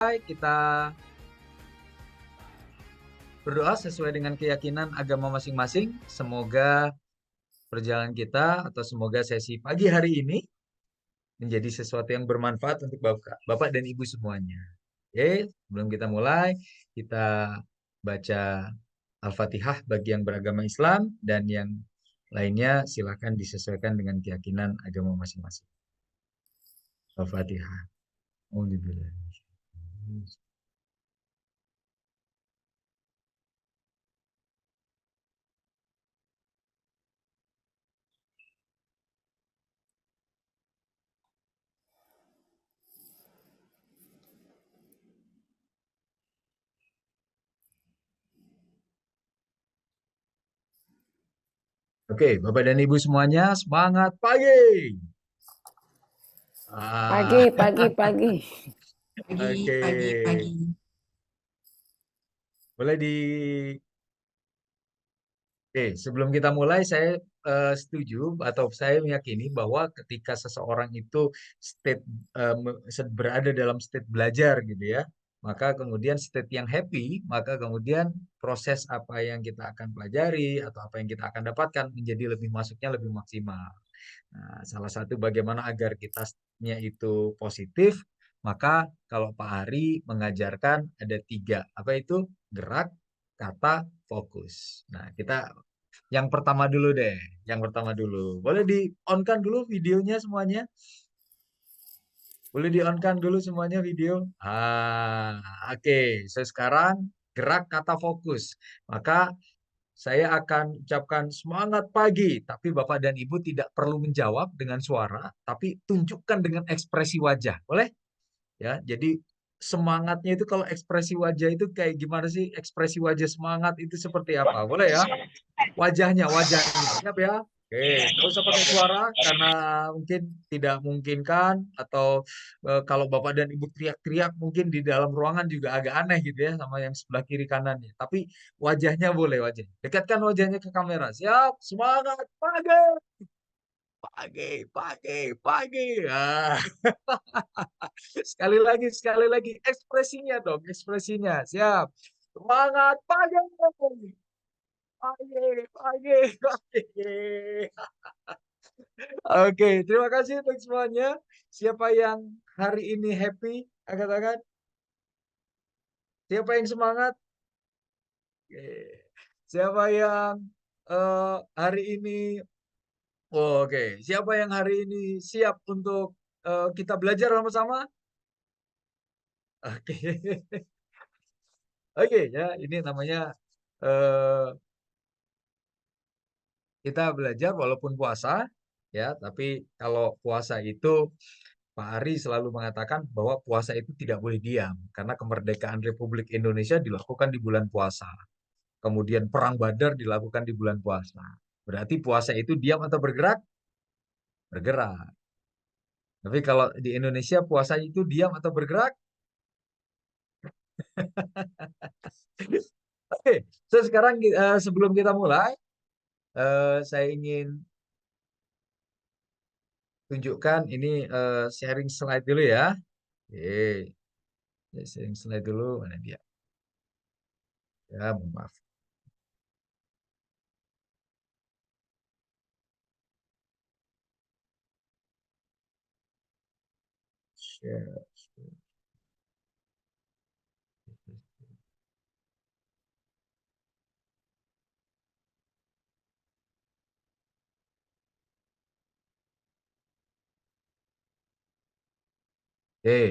Kita berdoa sesuai dengan keyakinan agama masing-masing. Semoga perjalanan kita atau semoga sesi pagi hari ini menjadi sesuatu yang bermanfaat untuk Bapak dan Ibu semuanya. Oke, sebelum kita mulai, kita baca Al-Fatihah bagi yang beragama Islam dan yang lainnya silakan disesuaikan dengan keyakinan agama masing-masing. Al-Fatihah. Oke, Bapak dan Ibu semuanya, semangat pagi. Pagi, pagi, pagi. Oke. Pagi. Boleh di Oke, sebelum kita mulai, saya setuju atau saya meyakini bahwa ketika seseorang itu berada dalam state belajar gitu ya, maka kemudian state yang happy, maka kemudian proses apa yang kita akan pelajari atau apa yang kita akan dapatkan menjadi masuknya lebih maksimal. Nah, salah satu bagaimana agar kita-nya itu positif, maka kalau Pak Ari mengajarkan ada 3, apa itu? Gerak, kata, fokus. Nah, kita yang pertama dulu deh, yang pertama dulu. Boleh di-on-kan dulu videonya semuanya? Boleh di-on-kan dulu semuanya video? Oke. So, sekarang gerak, kata, fokus. Maka saya akan ucapkan semangat pagi, tapi Bapak dan Ibu tidak perlu menjawab dengan suara, tapi tunjukkan dengan ekspresi wajah. Boleh? Ya, jadi semangatnya itu kalau ekspresi wajah itu kayak gimana sih? Ekspresi wajah semangat itu seperti apa? Boleh ya? Wajahnya. Siap ya? Oke, nggak usah pakai suara karena mungkin tidak memungkinkan atau kalau Bapak dan Ibu teriak-teriak mungkin di dalam ruangan juga agak aneh gitu ya sama yang sebelah kiri kanannya. Tapi wajahnya boleh wajah. Dekatkan wajahnya ke kamera. Siap, semangat pagi, pagi, pagi, pagi. Sekali lagi ekspresinya dong, ekspresinya. Siap. Semangat pagi. Pagi, pagi, pagi. Oke, terima kasih untuk semuanya. Siapa yang hari ini happy? Angkat tangan. Siapa yang semangat? Oke. Siapa yang hari ini? Oke. Siapa yang hari ini siap untuk kita belajar sama-sama? Oke. Oke ya, ini namanya eh, kita belajar walaupun puasa ya, tapi kalau puasa itu Pak Ari selalu mengatakan bahwa puasa itu tidak boleh diam karena kemerdekaan Republik Indonesia dilakukan di bulan puasa. Kemudian perang Badar dilakukan di bulan puasa. Berarti puasa itu diam atau bergerak? Bergerak. Tapi kalau di Indonesia puasa itu diam atau bergerak? Oke, so sekarang sebelum kita mulai, saya ingin tunjukkan ini sharing slide dulu ya. Oke, sharing slide dulu. Mana dia? Ya, mohon maaf. Share.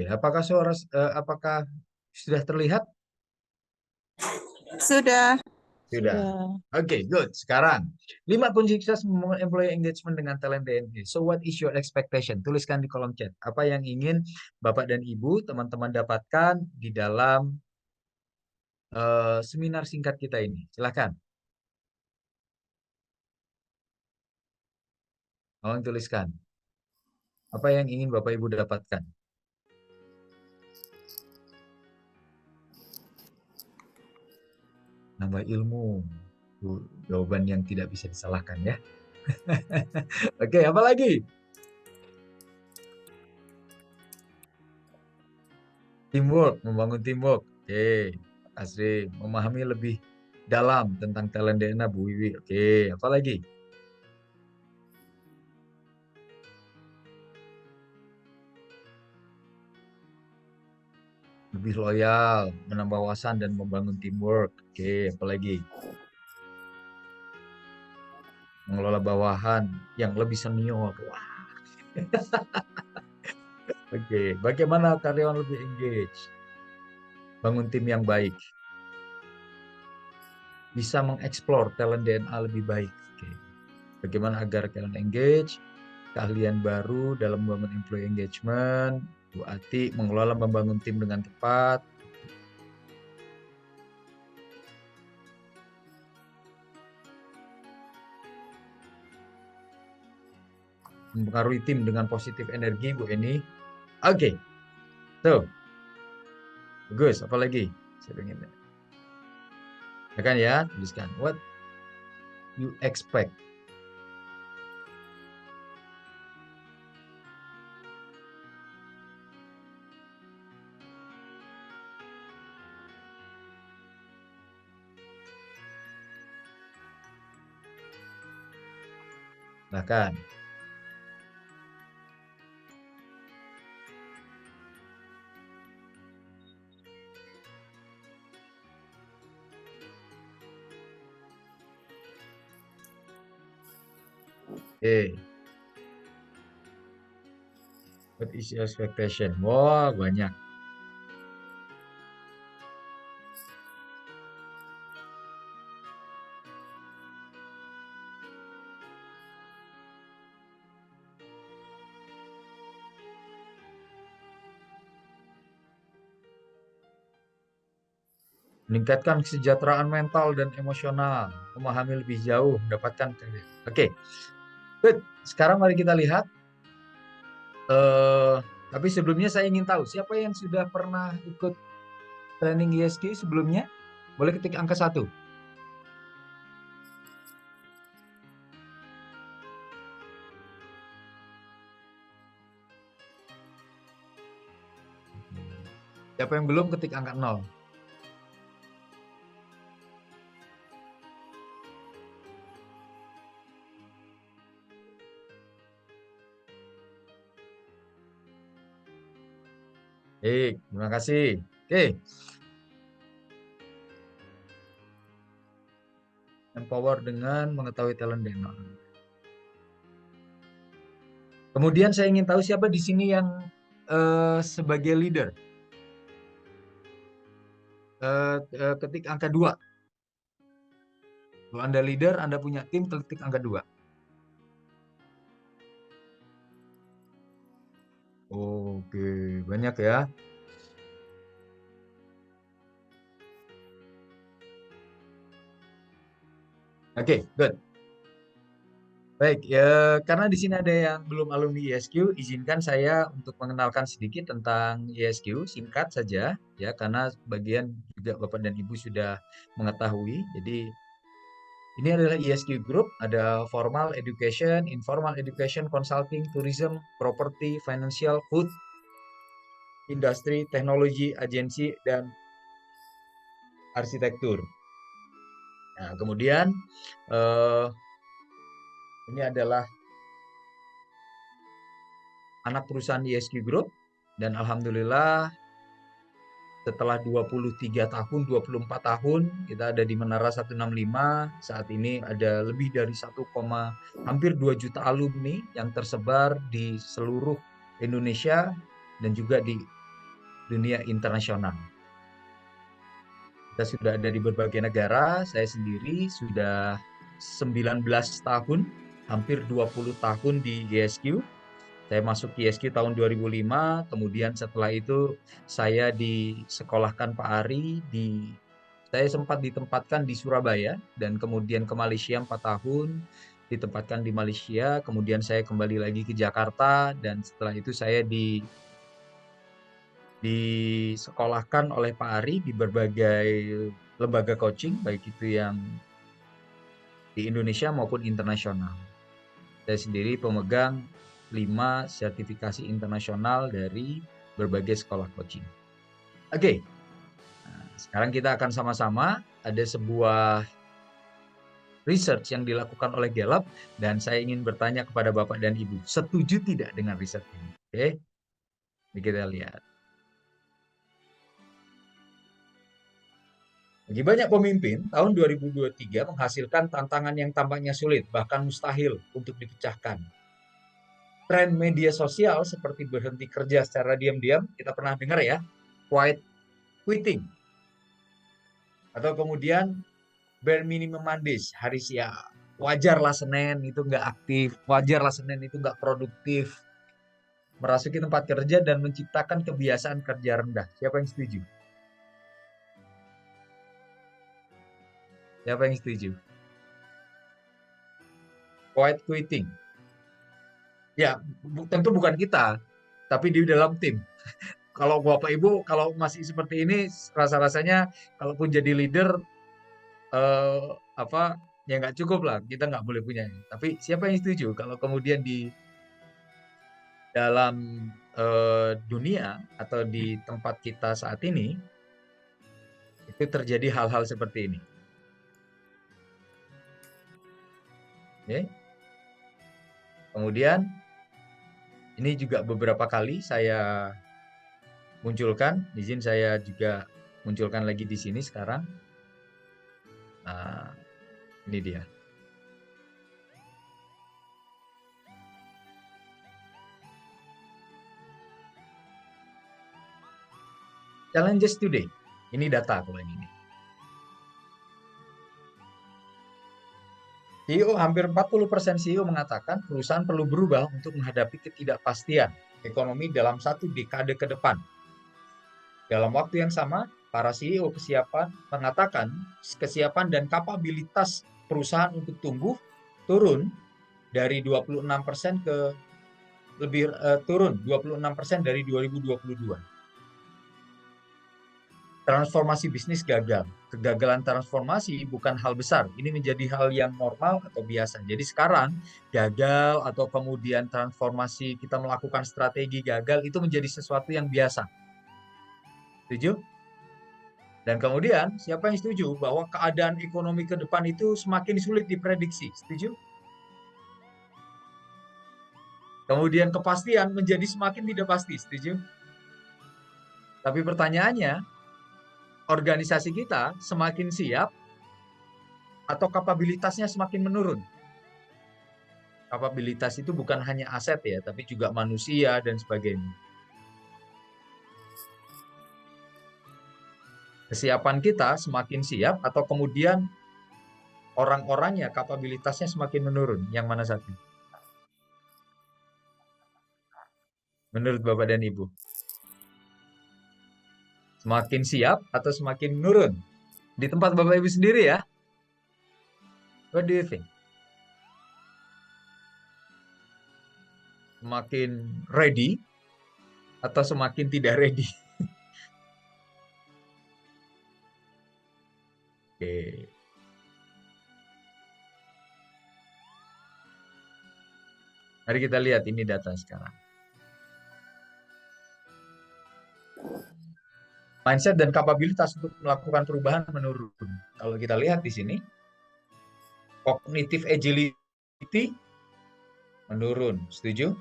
Apakah sudah terlihat? Sudah. Sudah. Oke, good. Sekarang, 5 kunci sukses membangun employee engagement dengan talent DNA. So, what is your expectation? Tuliskan di kolom chat. Apa yang ingin Bapak dan Ibu, teman-teman dapatkan di dalam seminar singkat kita ini. Silakan. Tolong tuliskan. Apa yang ingin Bapak Ibu dapatkan? Nambah ilmu. Itu jawaban yang tidak bisa disalahkan ya. Oke, apa lagi? 5 Teamwork, membangun teamwork. Oke, makasih. Memahami lebih dalam tentang talent DNA Bu Wiwi. Oke, apa lagi? Lebih loyal, menambah wawasan dan membangun teamwork. Oke, apa lagi? Mengelola bawahan yang lebih senior. Wah, oke. Bagaimana karyawan lebih engage? Bangun tim yang baik. Bisa mengeksplor talent DNA lebih baik. Oke. Bagaimana agar kalian engage? Keahlian baru dalam membangun employee engagement. Bu Ati, mengelola membangun tim dengan tepat. Mempengaruhi tim dengan positif energi, Bu Eni. Oke, tuh, bagus. Apa lagi? Saya pengen. Ya kan ya, tuliskan. What you expect. Bahkan, what is your expectation? Wah, banyak. Meningkatkan kesejahteraan mental dan emosional, memahami lebih jauh, mendapatkan kredit. Oke, good. Sekarang mari kita lihat. Tapi sebelumnya saya ingin tahu siapa yang sudah pernah ikut training ISQ sebelumnya? Boleh ketik angka 1. Siapa yang belum ketik angka 0? Terima kasih. Oke. Empower dengan mengetahui talent DNA. Kemudian saya ingin tahu siapa di sini yang sebagai leader. Ketik angka 2. Kalau Anda leader, Anda punya tim, ketik angka 2. Oke, banyak ya. Oke, good. Baik, ya, karena di sini ada yang belum alumni ISQ, izinkan saya untuk mengenalkan sedikit tentang ISQ, singkat saja, ya, karena bagian juga Bapak dan Ibu sudah mengetahui. Jadi, ini adalah ISQ Group, ada formal education, informal education, consulting, tourism, property, financial, food, industri, teknologi, agensi, dan arsitektur. Nah, kemudian eh, ini adalah anak perusahaan ISQ Group, dan alhamdulillah setelah 23 tahun, 24 tahun kita ada di Menara 165. Saat ini ada lebih dari hampir 2 juta alumni yang tersebar di seluruh Indonesia dan juga di dunia internasional. Kita sudah ada di berbagai negara. Saya sendiri sudah 19 tahun, hampir 20 tahun di ISQ. Saya masuk ISQ tahun 2005, kemudian setelah itu saya disekolahkan Pak Ari, saya sempat ditempatkan di Surabaya, dan kemudian ke Malaysia 4 tahun, ditempatkan di Malaysia, kemudian saya kembali lagi ke Jakarta, dan setelah itu saya disekolahkan oleh Pak Ari di berbagai lembaga coaching, baik itu yang di Indonesia maupun internasional. Saya sendiri pemegang 5 sertifikasi internasional dari berbagai sekolah coaching. Oke, sekarang kita akan sama-sama ada sebuah research yang dilakukan oleh Gallup dan saya ingin bertanya kepada Bapak dan Ibu, setuju tidak dengan research ini? Oke, ini kita lihat. Bagi banyak pemimpin, tahun 2023 menghasilkan tantangan yang tampaknya sulit, bahkan mustahil untuk dipecahkan. Tren media sosial seperti berhenti kerja secara diam-diam, kita pernah dengar ya, quiet quitting. Atau kemudian bare minimum Mondays, hari siap. Wajarlah Senin itu nggak aktif, wajarlah Senin itu nggak produktif. Merasuki tempat kerja dan menciptakan kebiasaan kerja rendah. Siapa yang setuju? Siapa yang setuju? Quiet quitting. Ya, tentu bukan kita, tapi di dalam tim. Kalau Bapak Ibu, kalau masih seperti ini, rasa-rasanya kalaupun jadi leader, eh, apa ya nggak cukup lah. Kita nggak boleh punya. Tapi siapa yang setuju kalau kemudian di dalam dunia atau di tempat kita saat ini itu terjadi hal-hal seperti ini? Oke. Kemudian ini juga beberapa kali saya munculkan, izin saya juga munculkan lagi di sini sekarang. Nah, ini dia. Challenges today. Ini data kalau ini. CEO hampir 40% CEO mengatakan perusahaan perlu berubah untuk menghadapi ketidakpastian ekonomi dalam 1 dekade ke depan. Dalam waktu yang sama, para CEO mengatakan kesiapan dan kapabilitas perusahaan untuk tumbuh turun dari 26% ke turun 26% dari 2022. Transformasi bisnis gagal. Kegagalan transformasi bukan hal besar. Ini menjadi hal yang normal atau biasa. Jadi sekarang gagal atau kemudian transformasi kita melakukan strategi gagal itu menjadi sesuatu yang biasa. Setuju? Dan kemudian siapa yang setuju bahwa keadaan ekonomi ke depan itu semakin sulit diprediksi? Setuju? Kemudian kepastian menjadi semakin tidak pasti. Setuju? Tapi pertanyaannya, organisasi kita semakin siap atau kapabilitasnya semakin menurun? Kapabilitas itu bukan hanya aset ya, tapi juga manusia dan sebagainya. Kesiapan kita semakin siap atau kemudian orang-orangnya kapabilitasnya semakin menurun? Yang mana satu? Menurut Bapak dan Ibu? Semakin siap atau semakin menurun? Di tempat Bapak Ibu sendiri ya? What do you think? Semakin ready atau semakin tidak ready? Oke. Mari kita lihat ini data sekarang. Mindset dan kapabilitas untuk melakukan perubahan menurun. Kalau kita lihat di sini, cognitive agility menurun. Setuju?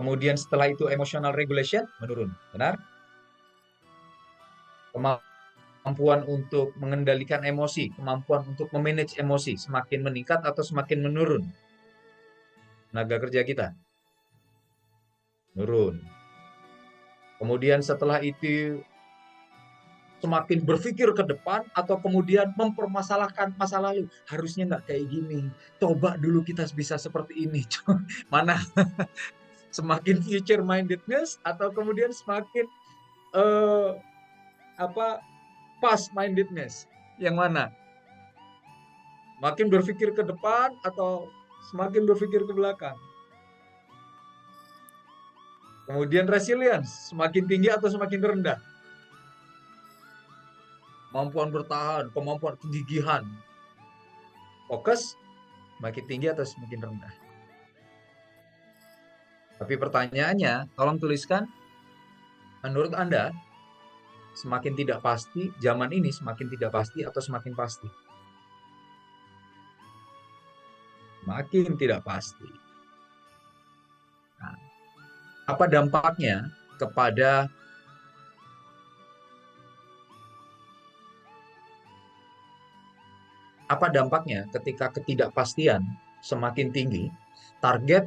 Kemudian setelah itu emotional regulation menurun. Benar? Kemampuan untuk mengendalikan emosi, kemampuan untuk memanage emosi semakin meningkat atau semakin menurun? Tenaga kerja kita menurun. Kemudian setelah itu semakin berpikir ke depan atau kemudian mempermasalahkan masa lalu. Harusnya nggak kayak gini. Coba dulu kita bisa seperti ini. Mana semakin future mindedness atau kemudian semakin uh, past mindedness? Yang mana? Makin berpikir ke depan atau semakin berpikir ke belakang? Kemudian resilience, semakin tinggi atau semakin rendah? Kemampuan bertahan, kemampuan kegigihan. Fokus, semakin tinggi atau semakin rendah? Tapi pertanyaannya, tolong tuliskan Menurut Anda, semakin tidak pasti, zaman ini semakin tidak pasti atau semakin pasti? Semakin tidak pasti. Nah, apa dampaknya kepada apa dampaknya ketika ketidakpastian semakin tinggi, target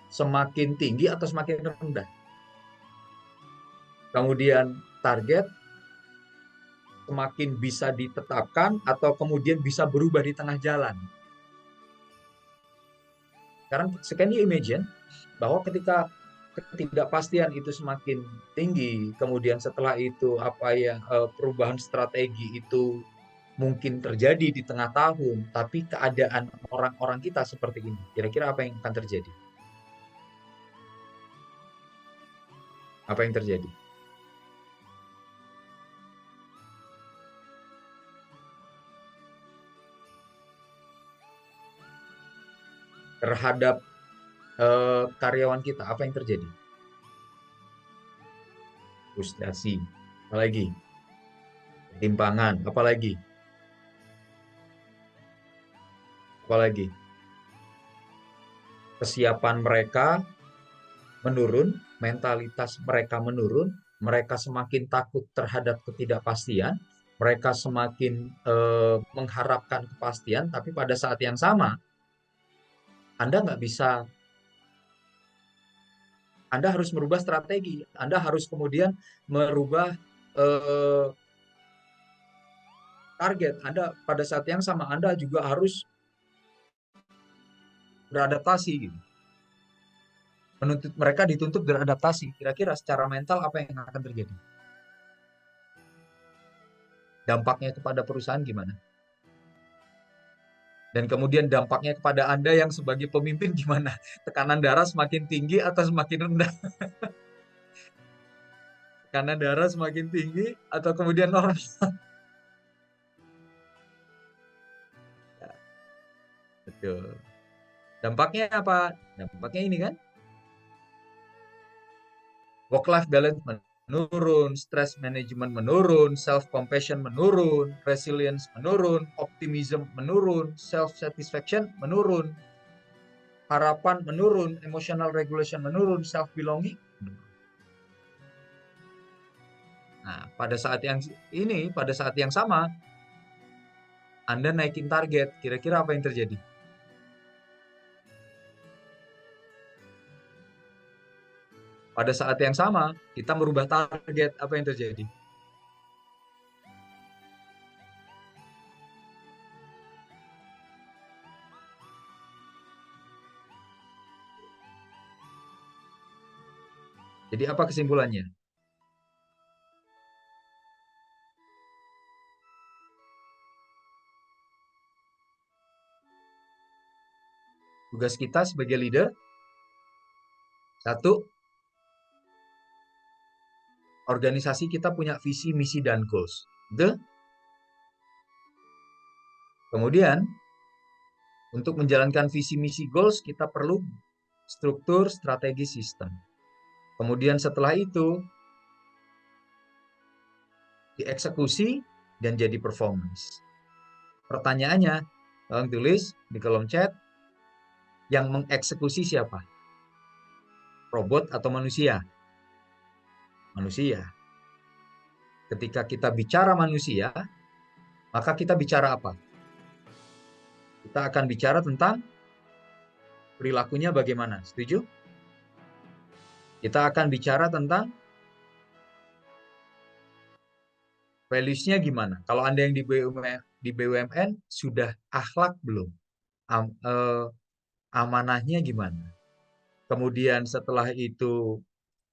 semakin tinggi atau semakin rendah? Kemudian target semakin bisa ditetapkan atau kemudian bisa berubah di tengah jalan. Sekarang, can you imagine bahwa ketika ketidakpastian itu semakin tinggi, kemudian setelah itu apa ya perubahan strategi itu mungkin terjadi di tengah tahun, tapi keadaan orang-orang kita seperti ini, kira-kira apa yang akan terjadi? Apa yang terjadi terhadap karyawan kita? Apa yang terjadi? Frustasi, apalagi timpangan, apalagi apalagi kesiapan mereka menurun, mentalitas mereka menurun, mereka semakin takut terhadap ketidakpastian, mereka semakin mengharapkan kepastian, tapi pada saat yang sama, Anda nggak bisa, Anda harus merubah strategi, Anda harus kemudian merubah eh, target, Anda pada saat yang sama, Anda juga harus beradaptasi gitu. Menuntut mereka dituntut beradaptasi. Kira-kira secara mental apa yang akan terjadi? Dampaknya kepada perusahaan gimana? Dan kemudian dampaknya kepada Anda yang sebagai pemimpin gimana? Tekanan darah semakin tinggi atau semakin rendah? Tekanan darah semakin tinggi atau kemudian normal? Ya, betul. Dampaknya apa? Dampaknya ini kan, work-life balance menurun, stress management menurun, self-compassion menurun, resilience menurun, optimism menurun, self-satisfaction menurun, harapan menurun, emotional regulation menurun, self-belonging menurun. Nah, pada saat yang ini, pada saat yang sama, Anda naikin target, kira-kira apa yang terjadi? Pada saat yang sama, kita merubah target, apa yang terjadi? Jadi apa kesimpulannya? Tugas kita sebagai leader, satu, organisasi kita punya visi, misi, dan goals. Itu. Kemudian, untuk menjalankan visi, misi, goals, kita perlu struktur, strategi, sistem. Kemudian setelah itu, dieksekusi dan jadi performance. Pertanyaannya, tolong tulis di kolom chat, yang mengeksekusi siapa? Robot atau manusia? Manusia. Ketika kita bicara manusia, maka kita bicara apa? Kita akan bicara tentang perilakunya bagaimana. Setuju? Kita akan bicara tentang values-nya gimana. Kalau Anda yang di BUMN sudah akhlak belum? Am, eh, Amanahnya gimana? Kemudian setelah itu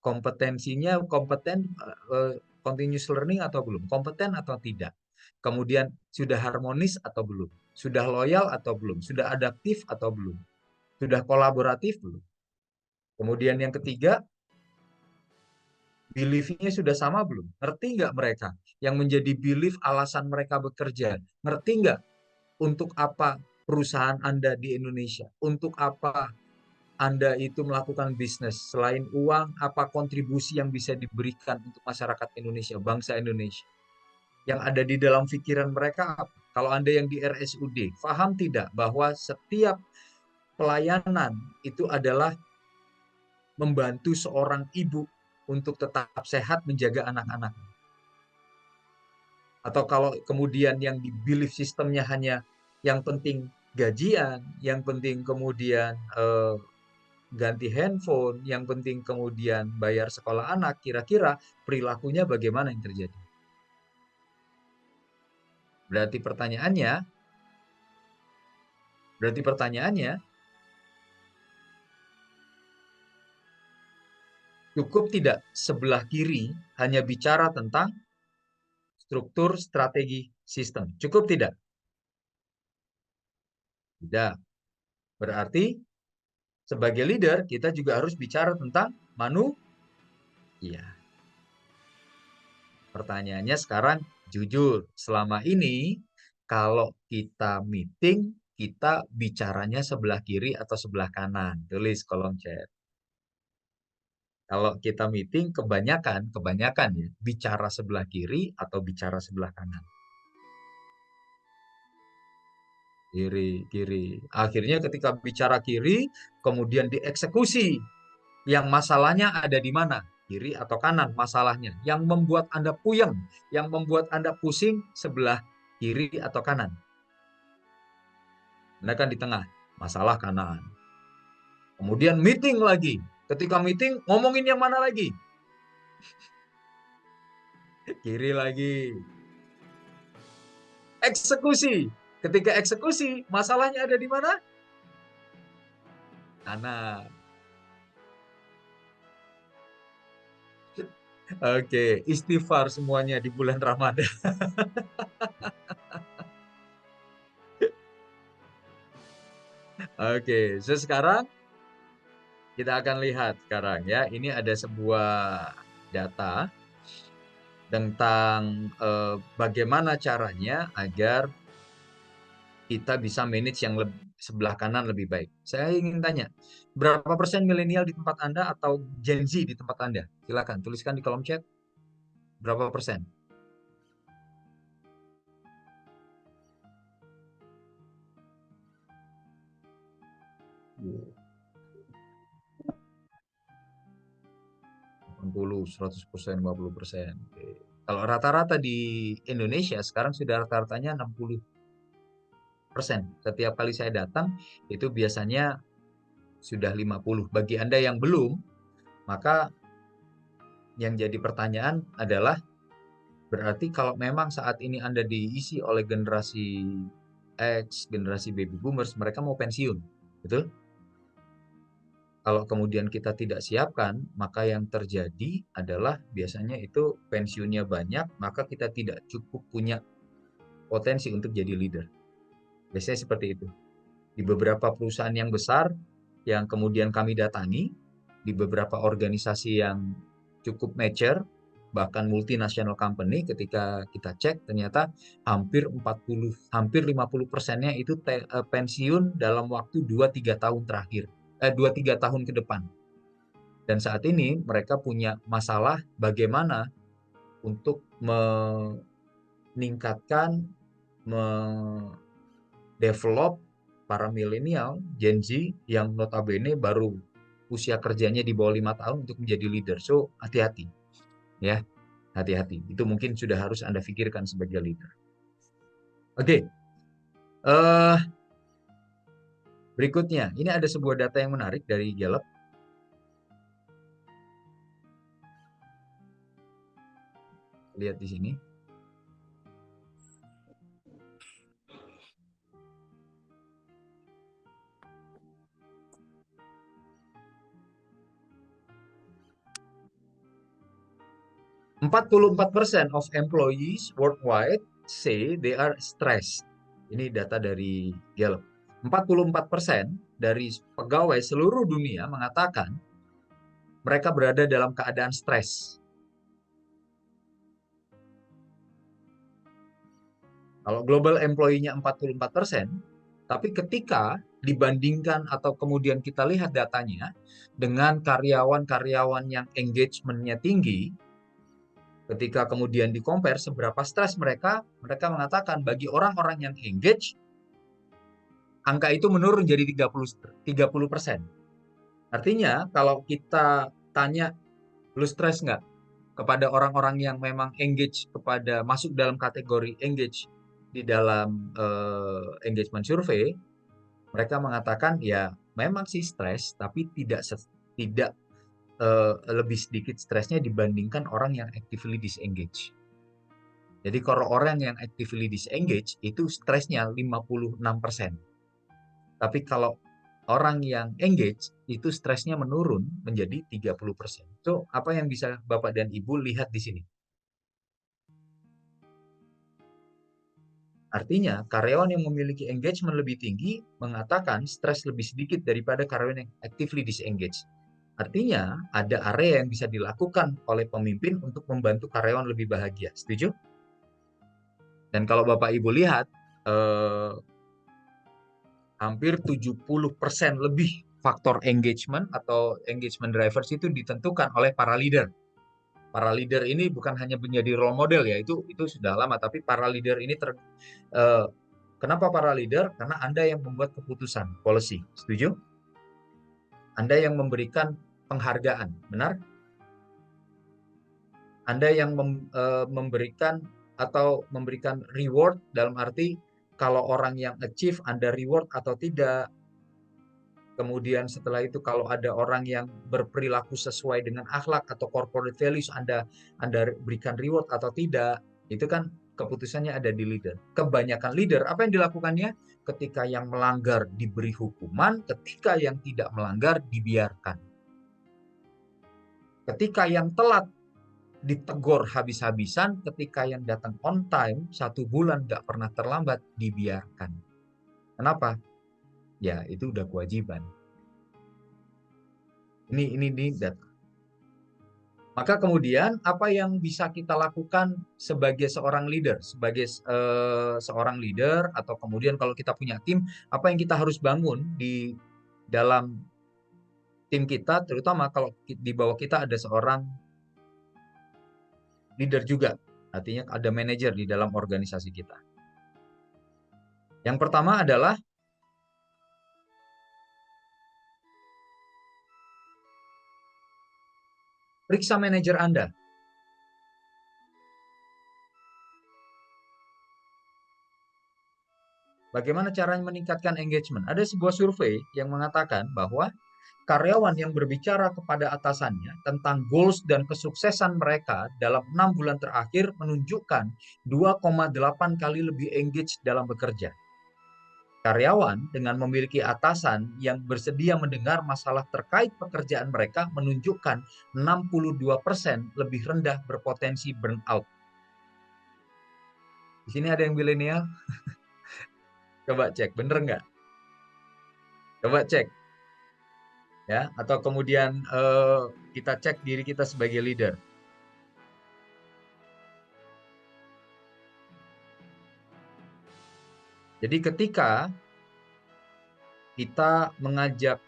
kompetensinya kompeten, continuous learning atau belum? Kompeten atau tidak? Kemudian sudah harmonis atau belum? Sudah loyal atau belum? Sudah adaptif atau belum? Sudah kolaboratif belum? Kemudian yang ketiga, belief-nya sudah sama belum? Ngerti nggak mereka? Yang menjadi belief alasan mereka bekerja. Ngerti nggak untuk apa perusahaan Anda di Indonesia? Untuk apa Anda itu melakukan bisnis, selain uang, apa kontribusi yang bisa diberikan untuk masyarakat Indonesia, bangsa Indonesia? Yang ada di dalam pikiran mereka apa? Kalau Anda yang di RSUD, paham tidak bahwa setiap pelayanan itu adalah membantu seorang ibu untuk tetap sehat menjaga anak-anak. Atau kalau kemudian yang di belief sistemnya hanya yang penting gajian, yang penting kemudian ganti handphone, yang penting kemudian bayar sekolah anak, kira-kira perilakunya bagaimana yang terjadi? Berarti pertanyaannya, berarti pertanyaannya, cukup tidak sebelah kiri hanya bicara tentang struktur, strategi, sistem? Cukup tidak? Tidak. Berarti sebagai leader kita juga harus bicara tentang manusia. Pertanyaannya sekarang jujur, selama ini kalau kita meeting, kita bicaranya sebelah kiri atau sebelah kanan? Tulis kolom chat. Kalau kita meeting kebanyakan ya, bicara sebelah kiri atau bicara sebelah kanan? Kiri, kiri. Akhirnya ketika bicara kiri, kemudian dieksekusi. Yang masalahnya ada di mana? Kiri atau kanan masalahnya. Yang membuat Anda puyeng, yang membuat Anda pusing sebelah kiri atau kanan. Anda kan di tengah, masalah kanan. Kemudian meeting lagi. Ketika meeting, ngomongin yang mana lagi? Kiri lagi. Eksekusi. Ketika eksekusi, masalahnya ada di mana? Kanan. Oke, istighfar semuanya di bulan Ramadan. Oke, so sekarang kita akan lihat sekarang ya. Ini ada sebuah data tentang bagaimana caranya agar kita bisa manage yang sebelah kanan lebih baik. Saya ingin tanya, berapa persen milenial di tempat Anda atau Gen Z di tempat Anda? Silakan tuliskan di kolom chat. Berapa persen? Wow, 80, 100%, 50%. Oke. Kalau rata-rata di Indonesia sekarang sudah rata-ratanya 60%. Setiap kali saya datang itu biasanya sudah 50. Bagi Anda yang belum, maka yang jadi pertanyaan adalah berarti kalau memang saat ini Anda diisi oleh generasi X, generasi baby boomers, mereka mau pensiun. Betul? Kalau kemudian kita tidak siapkan, maka yang terjadi adalah biasanya itu pensiunnya banyak, maka kita tidak cukup punya potensi untuk jadi leader. Biasanya seperti itu. Di beberapa perusahaan yang besar yang kemudian kami datangi, di beberapa organisasi yang cukup mature, bahkan multinational company, ketika kita cek ternyata hampir 40, hampir 50%-nya itu pensiun dalam waktu 2-3 tahun terakhir, 2-3 tahun ke depan. Dan saat ini mereka punya masalah bagaimana untuk meningkatkan, develop para milenial, Gen Z yang notabene baru usia kerjanya di bawah 5 tahun untuk menjadi leader. So, hati-hati ya, hati-hati. Itu mungkin sudah harus Anda pikirkan sebagai leader. Oke, eh berikutnya, ini ada sebuah data yang menarik dari Gallup. Lihat di sini. 44% of employees worldwide say they are stressed. Ini data dari Gallup. 44% dari pegawai seluruh dunia mengatakan mereka berada dalam keadaan stres. Kalau global employee-nya 44%, tapi ketika dibandingkan atau kemudian kita lihat datanya dengan karyawan-karyawan yang engagement-nya tinggi, ketika kemudian di-compare seberapa stres mereka, mereka mengatakan bagi orang-orang yang engage, angka itu menurun jadi 30%. Artinya kalau kita tanya, lu stres nggak? Kepada orang-orang yang memang engage, masuk dalam kategori engage di dalam engagement survey, mereka mengatakan ya memang sih stres, tapi tidak lebih sedikit stresnya dibandingkan orang yang actively disengage. Jadi kalau orang yang actively disengage itu stresnya 56%. Tapi kalau orang yang engage itu stresnya menurun menjadi 30%. So, apa yang bisa Bapak dan Ibu lihat di sini? Artinya, karyawan yang memiliki engagement lebih tinggi mengatakan stres lebih sedikit daripada karyawan yang actively disengage. Artinya, ada area yang bisa dilakukan oleh pemimpin untuk membantu karyawan lebih bahagia. Setuju? Dan kalau Bapak Ibu lihat, hampir 70% lebih faktor engagement atau engagement drivers itu ditentukan oleh para leader. Para leader ini bukan hanya menjadi role model ya, itu sudah lama, tapi para leader ini kenapa para leader? Karena Anda yang membuat keputusan, policy. Setuju? Anda yang memberikan penghargaan, benar? Anda yang memberikan atau memberikan reward dalam arti kalau orang yang achieve Anda reward atau tidak. Kemudian setelah itu kalau ada orang yang berperilaku sesuai dengan akhlak atau corporate values Anda berikan reward atau tidak. Itu kan keputusannya ada di leader. Kebanyakan leader apa yang dilakukannya? Ketika yang melanggar diberi hukuman, ketika yang tidak melanggar dibiarkan. Ketika yang telat ditegur habis-habisan, ketika yang datang on time 1 bulan nggak pernah terlambat dibiarkan. Kenapa? Ya itu udah kewajiban. Ini data. Maka kemudian apa yang bisa kita lakukan sebagai seorang leader, seorang leader atau kemudian kalau kita punya tim, apa yang kita harus bangun di dalam tim kita, terutama kalau di bawah kita ada seorang leader juga, artinya ada manajer di dalam organisasi kita. Yang pertama adalah periksa manajer Anda. Bagaimana caranya meningkatkan engagement? Ada sebuah survei yang mengatakan bahwa karyawan yang berbicara kepada atasannya tentang goals dan kesuksesan mereka dalam 6 bulan terakhir menunjukkan 2,8 kali lebih engage dalam bekerja. Karyawan dengan memiliki atasan yang bersedia mendengar masalah terkait pekerjaan mereka menunjukkan 62% lebih rendah berpotensi burnout. Di sini ada yang milenial? Coba cek, bener nggak? Coba cek. Ya, atau kemudian kita cek diri kita sebagai leader. Jadi ketika kita mengajak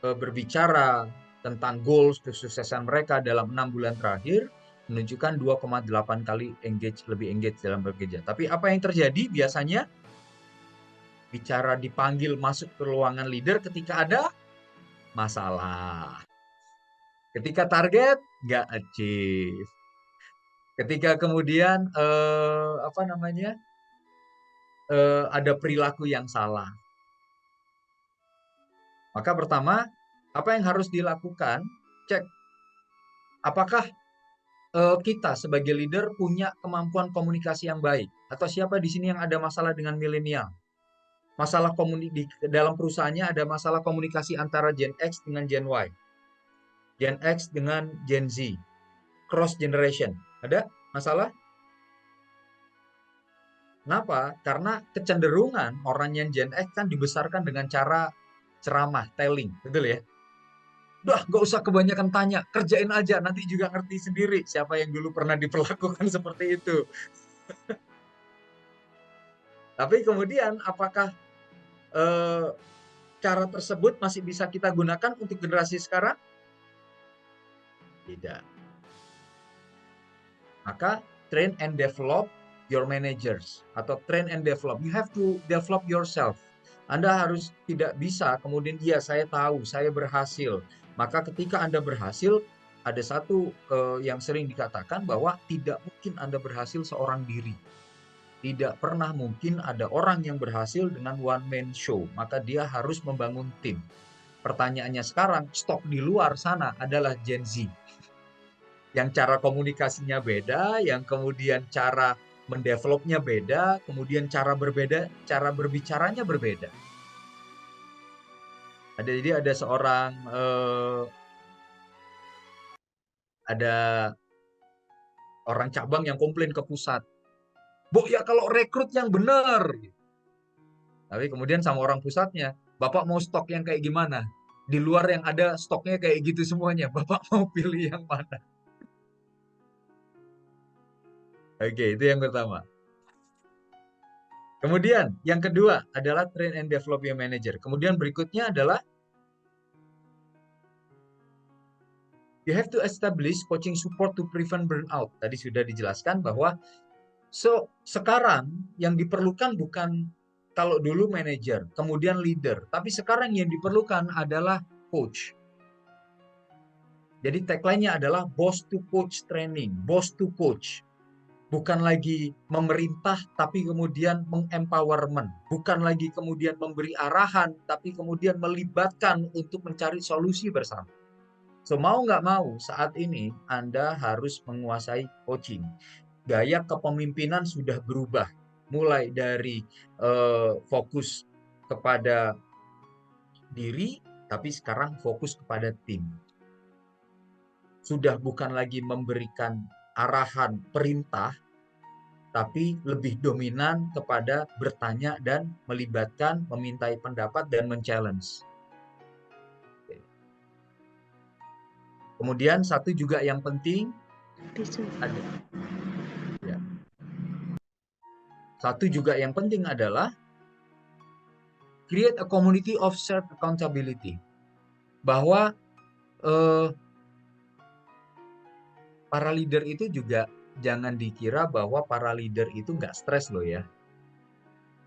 berbicara tentang goals kesuksesan mereka dalam 6 bulan terakhir, menunjukkan 2,8 kali lebih engage dalam bekerja. Tapi apa yang terjadi biasanya? Bicara dipanggil masuk ke ruangan leader ketika ada masalah. Ketika target nggak achieve. Ketika kemudian ada perilaku yang salah. Maka pertama, apa yang harus dilakukan? Cek apakah kita sebagai leader punya kemampuan komunikasi yang baik, atau siapa di sini yang ada masalah dengan milenial? Masalah di dalam perusahaannya ada masalah komunikasi antara Gen X dengan Gen Y, Gen X dengan Gen Z, cross generation. Ada masalah? Kenapa? Karena kecenderungan orang yang Gen X kan dibesarkan dengan cara ceramah, telling, betul ya? Udah, gak usah kebanyakan tanya, kerjain aja, nanti juga ngerti sendiri siapa yang dulu pernah diperlakukan seperti itu. Tapi kemudian apakah cara tersebut masih bisa kita gunakan untuk generasi sekarang? Tidak. Maka train and develop your managers atau train and develop. You have to develop yourself. Anda harus tidak bisa kemudian iya saya tahu, saya berhasil. Maka ketika Anda berhasil, ada satu yang sering dikatakan bahwa tidak mungkin Anda berhasil seorang diri. Tidak pernah mungkin ada orang yang berhasil dengan one man show. Maka dia harus membangun tim. Pertanyaannya sekarang, stok di luar sana adalah Gen Z. Yang cara komunikasinya beda, yang kemudian cara mendevelopnya beda, kemudian cara berbicaranya berbeda. Jadi ada seorang ada orang cabang yang komplain ke pusat, Bu ya kalau rekrut yang benar. Tapi kemudian sama orang pusatnya, Bapak mau stok yang kayak gimana? Di luar yang ada stoknya kayak gitu semuanya, Bapak mau pilih yang mana? Oke, itu yang pertama. Kemudian yang kedua adalah train and develop your manager. Kemudian berikutnya adalah you have to establish coaching support to prevent burnout. Tadi sudah dijelaskan bahwa sekarang yang diperlukan bukan kalau dulu manager, kemudian leader, tapi sekarang yang diperlukan adalah coach. Jadi tagline-nya adalah boss to coach training, boss to coach. Bukan lagi memerintah, tapi kemudian mengempowerment. Bukan lagi kemudian memberi arahan, tapi kemudian melibatkan untuk mencari solusi bersama. So, mau nggak mau, saat ini Anda harus menguasai coaching. Gaya kepemimpinan sudah berubah. Mulai dari fokus kepada diri, tapi sekarang fokus kepada tim. Sudah bukan lagi memberikan arahan perintah, tapi lebih dominan kepada bertanya dan melibatkan, memintai pendapat, dan men-challenge. Kemudian satu juga yang penting, adalah create a community of shared accountability. Bahwa para leader itu juga jangan dikira bahwa para leader itu nggak stres loh ya.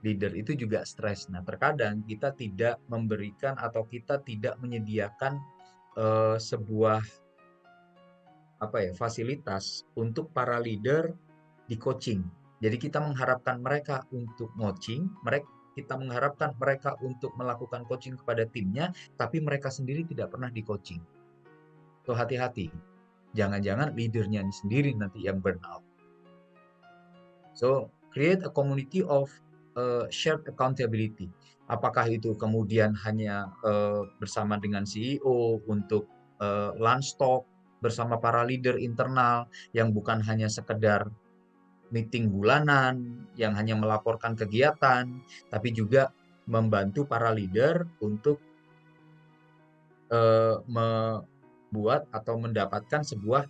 Leader itu juga stres. Nah, terkadang kita tidak memberikan atau kita tidak menyediakan sebuah fasilitas untuk para leader di coaching. Jadi kita mengharapkan mereka untuk coaching, kita mengharapkan mereka untuk melakukan coaching kepada timnya, tapi mereka sendiri tidak pernah di coaching. So hati-hati, jangan-jangan leadernya sendiri nanti yang burnout. So create a community of shared accountability. Apakah itu kemudian hanya bersama dengan CEO untuk lunch talk bersama para leader internal yang bukan hanya sekedar meeting bulanan yang hanya melaporkan kegiatan, tapi juga membantu para leader untuk membuat atau mendapatkan sebuah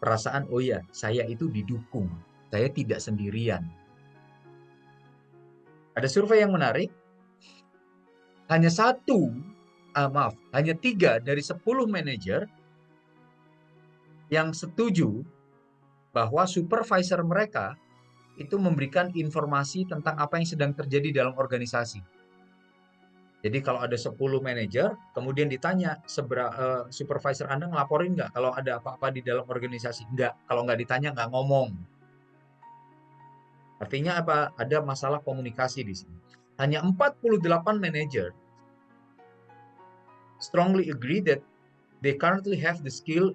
perasaan, oh ya, saya itu didukung, saya tidak sendirian. Ada survei yang menarik, hanya 3 dari 10 manajer yang setuju bahwa supervisor mereka itu memberikan informasi tentang apa yang sedang terjadi dalam organisasi. Jadi kalau ada 10 manajer, kemudian ditanya, supervisor Anda ngelaporin nggak kalau ada apa-apa di dalam organisasi? Nggak. Kalau nggak ditanya, nggak ngomong. Artinya apa? Ada masalah komunikasi di sini. Hanya 48 manajer strongly agree that they currently have the skill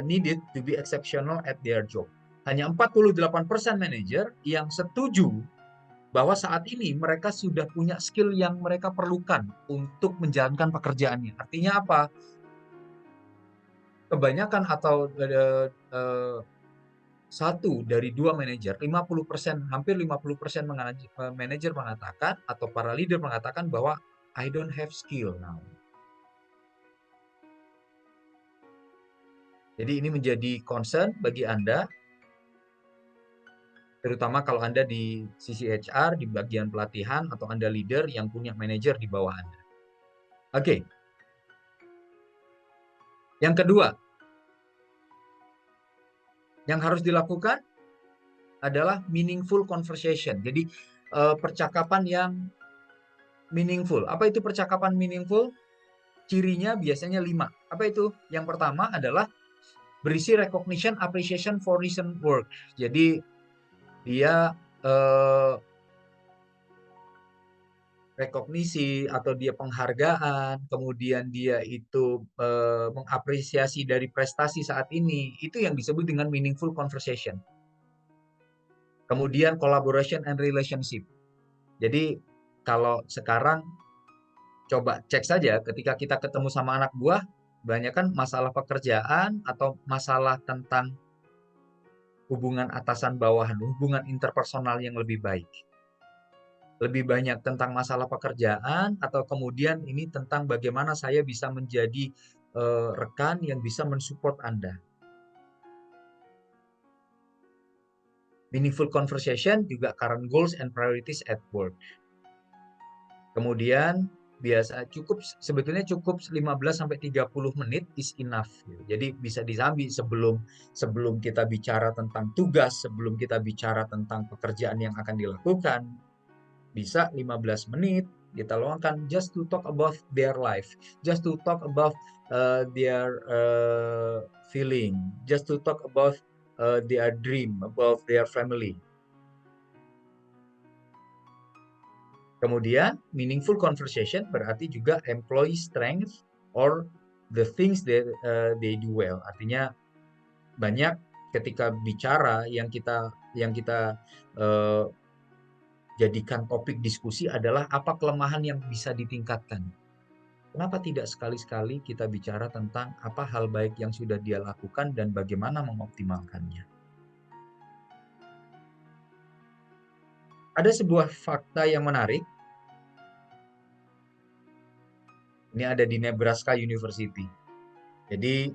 needed to be exceptional at their job. Hanya 48% manajer yang setuju bahwa saat ini mereka sudah punya skill yang mereka perlukan untuk menjalankan pekerjaannya. Artinya apa? Kebanyakan atau 1 dari 2 manajer, 50%, hampir 50% manajer mengatakan atau para leader mengatakan bahwa I don't have skill now. Jadi ini menjadi concern bagi Anda Terutama kalau Anda di sisi HR, di bagian pelatihan, atau Anda leader yang punya manajer di bawah Anda. Oke. Yang kedua, yang harus dilakukan adalah meaningful conversation. Jadi percakapan yang meaningful. Apa itu percakapan meaningful? Cirinya biasanya 5. Apa itu? Yang pertama adalah berisi recognition, appreciation for recent work. Jadi dia rekognisi atau dia penghargaan, kemudian dia itu mengapresiasi dari prestasi saat ini, itu yang disebut dengan meaningful conversation. Kemudian collaboration and relationship. Jadi kalau sekarang coba cek saja ketika kita ketemu sama anak buah, banyak kan masalah pekerjaan atau masalah tentang hubungan atasan bawahan, hubungan interpersonal yang lebih baik. Lebih banyak tentang masalah pekerjaan atau kemudian ini tentang bagaimana saya bisa menjadi rekan yang bisa mensupport Anda. Meaningful conversation juga current goals and priorities at work. Kemudian sebetulnya cukup 15 sampai 30 menit is enough. Jadi bisa disambi sebelum kita bicara tentang tugas, sebelum kita bicara tentang pekerjaan yang akan dilakukan, bisa 15 menit kita luangkan just to talk about their life, just to talk about their feeling, just to talk about their dream, about their family. Kemudian meaningful conversation berarti juga employee strength or the things that they do well. Artinya banyak ketika bicara yang kita jadikan topik diskusi adalah apa kelemahan yang bisa ditingkatkan. Kenapa tidak sekali-sekali kita bicara tentang apa hal baik yang sudah dia lakukan dan bagaimana mengoptimalkannya. Ada sebuah fakta yang menarik. Ini ada di Nebraska University. Jadi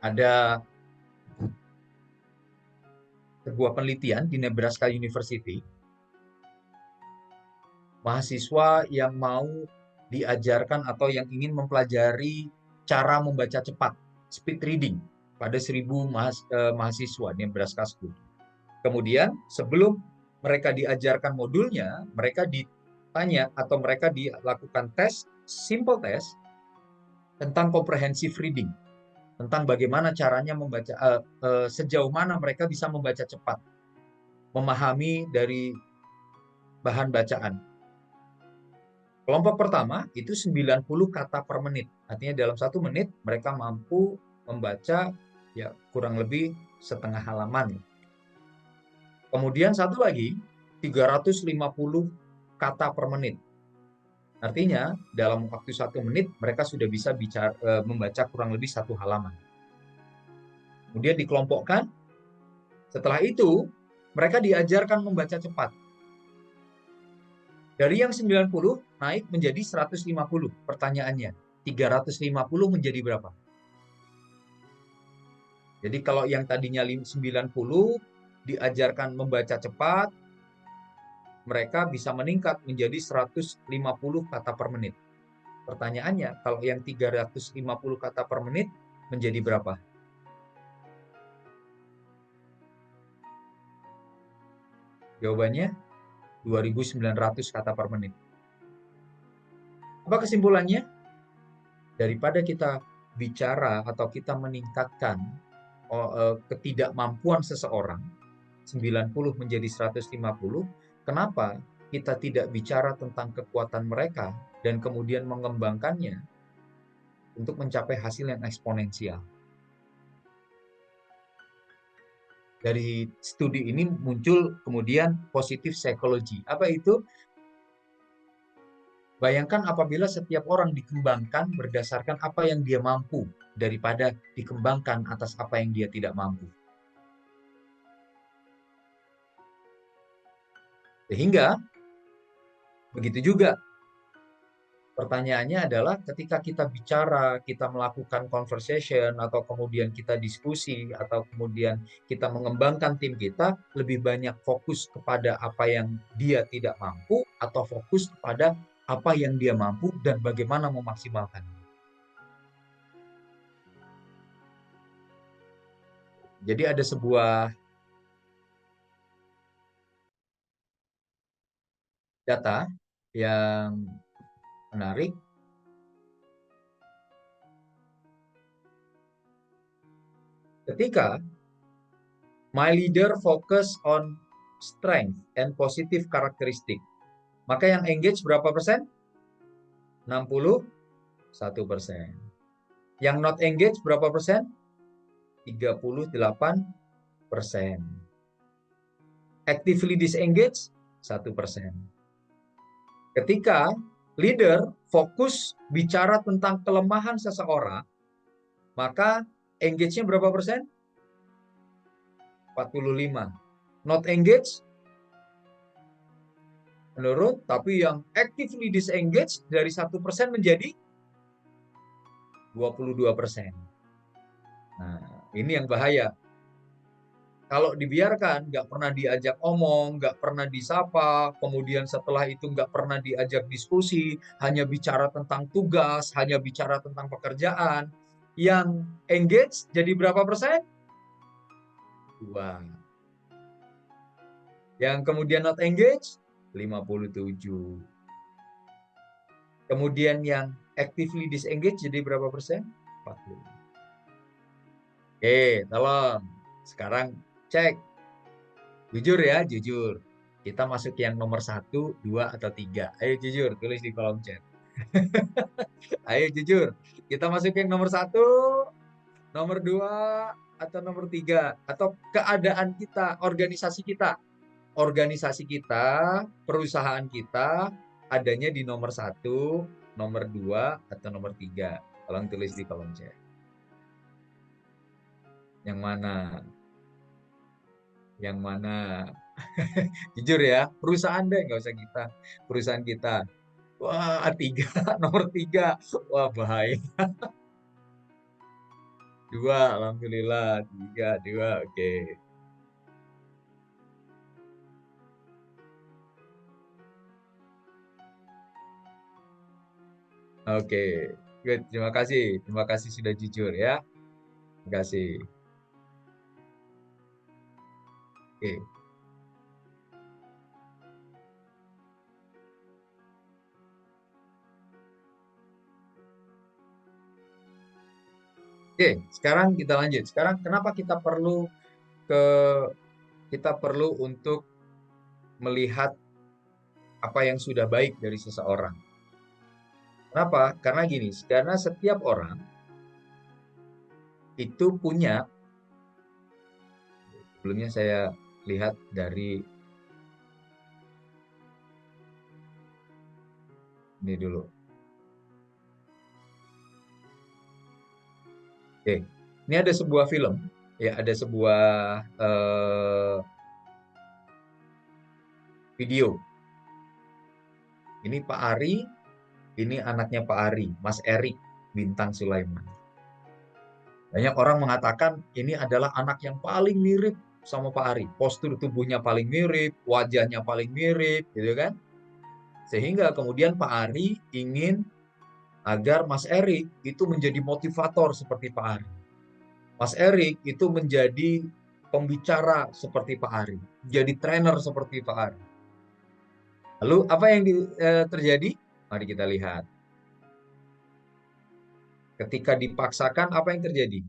ada sebuah penelitian di Nebraska University. Mahasiswa yang mau diajarkan atau yang ingin mempelajari cara membaca cepat, speed reading, pada 1.000 mahasiswa di Nebraska School. Kemudian sebelum mereka diajarkan modulnya, mereka ditanya atau mereka dilakukan tes, simple test, tentang comprehensive reading. Tentang bagaimana caranya membaca, sejauh mana mereka bisa membaca cepat, memahami dari bahan bacaan. Kelompok pertama itu 90 kata per menit. Artinya dalam 1 menit mereka mampu membaca ya kurang lebih setengah halaman. Kemudian satu lagi 350 kata per menit. Artinya dalam waktu 1 menit mereka sudah bisa membaca kurang lebih 1 halaman. Kemudian dikelompokkan. Setelah itu mereka diajarkan membaca cepat. Dari yang 90 naik menjadi 150. Pertanyaannya, 350 menjadi berapa? Jadi kalau yang tadinya 90 diajarkan membaca cepat, mereka bisa meningkat menjadi 150 kata per menit. Pertanyaannya, kalau yang 350 kata per menit menjadi berapa? Jawabannya 2.900 kata per menit. Apa kesimpulannya? Daripada kita bicara atau kita meningkatkan ketidakmampuan seseorang 90 menjadi 150, kenapa kita tidak bicara tentang kekuatan mereka dan kemudian mengembangkannya untuk mencapai hasil yang eksponensial. Dari studi ini muncul kemudian positive psychology. Apa itu? Bayangkan apabila setiap orang dikembangkan berdasarkan apa yang dia mampu daripada dikembangkan atas apa yang dia tidak mampu. Sehingga begitu juga Pertanyaannya adalah ketika kita bicara, kita melakukan conversation, atau kemudian kita diskusi, atau kemudian kita mengembangkan tim kita, lebih banyak fokus kepada apa yang dia tidak mampu, atau fokus kepada apa yang dia mampu dan bagaimana memaksimalkan. Jadi ada sebuah data yang menarik. Ketika my leader focus on strength and positive characteristic, maka yang engage berapa persen? 61%. Yang not engage berapa persen? 38%. Actively disengage 1%. Ketika leader fokus bicara tentang kelemahan seseorang, maka engage-nya berapa persen? 45. Not engage menurun, tapi yang actively disengage dari 1% menjadi 22%. Nah, ini yang bahaya. Kalau dibiarkan, nggak pernah diajak omong, nggak pernah disapa, kemudian setelah itu nggak pernah diajak diskusi, hanya bicara tentang tugas, hanya bicara tentang pekerjaan, yang engage jadi berapa persen? 2. Yang kemudian not engage, 57. Kemudian yang actively disengage jadi berapa persen? 40. Oke, tolong. Sekarang cek. Jujur ya, jujur. Kita masuk yang nomor 1, 2, atau 3. Ayo jujur, tulis di kolom chat. Ayo jujur. Kita masuk yang nomor 1, nomor 2, atau nomor 3. Atau keadaan kita, organisasi kita. Organisasi kita, perusahaan kita, adanya di nomor 1, nomor 2, atau nomor 3. Tolong tulis di kolom chat. Yang mana? Yang mana? Jujur ya, perusahaan deh, nggak usah kita. Perusahaan kita. Wah, 3, nomor 3. Wah, bahaya. 2, alhamdulillah. 3, 2, oke. Oke, good. Terima kasih. Terima kasih sudah jujur ya. Terima kasih. Oke. Oke, sekarang kita lanjut. Sekarang kenapa kita perlu untuk melihat apa yang sudah baik dari seseorang. Kenapa? Karena gini, karena setiap orang itu punya, sebelumnya saya lihat dari ini dulu. Oke, ini ada sebuah film, ya, ada sebuah video. Ini Pak Ari, ini anaknya Pak Ari, Mas Erik Bintang Sulaiman. Banyak orang mengatakan ini adalah anak yang paling mirip sama Pak Ari. Postur tubuhnya paling mirip, wajahnya paling mirip, gitu kan? Sehingga kemudian Pak Ari ingin agar Mas Erik itu menjadi motivator seperti Pak Ari. Mas Erik itu menjadi pembicara seperti Pak Ari, jadi trainer seperti Pak Ari. Lalu apa yang terjadi? Mari kita lihat. Ketika dipaksakan, apa yang terjadi?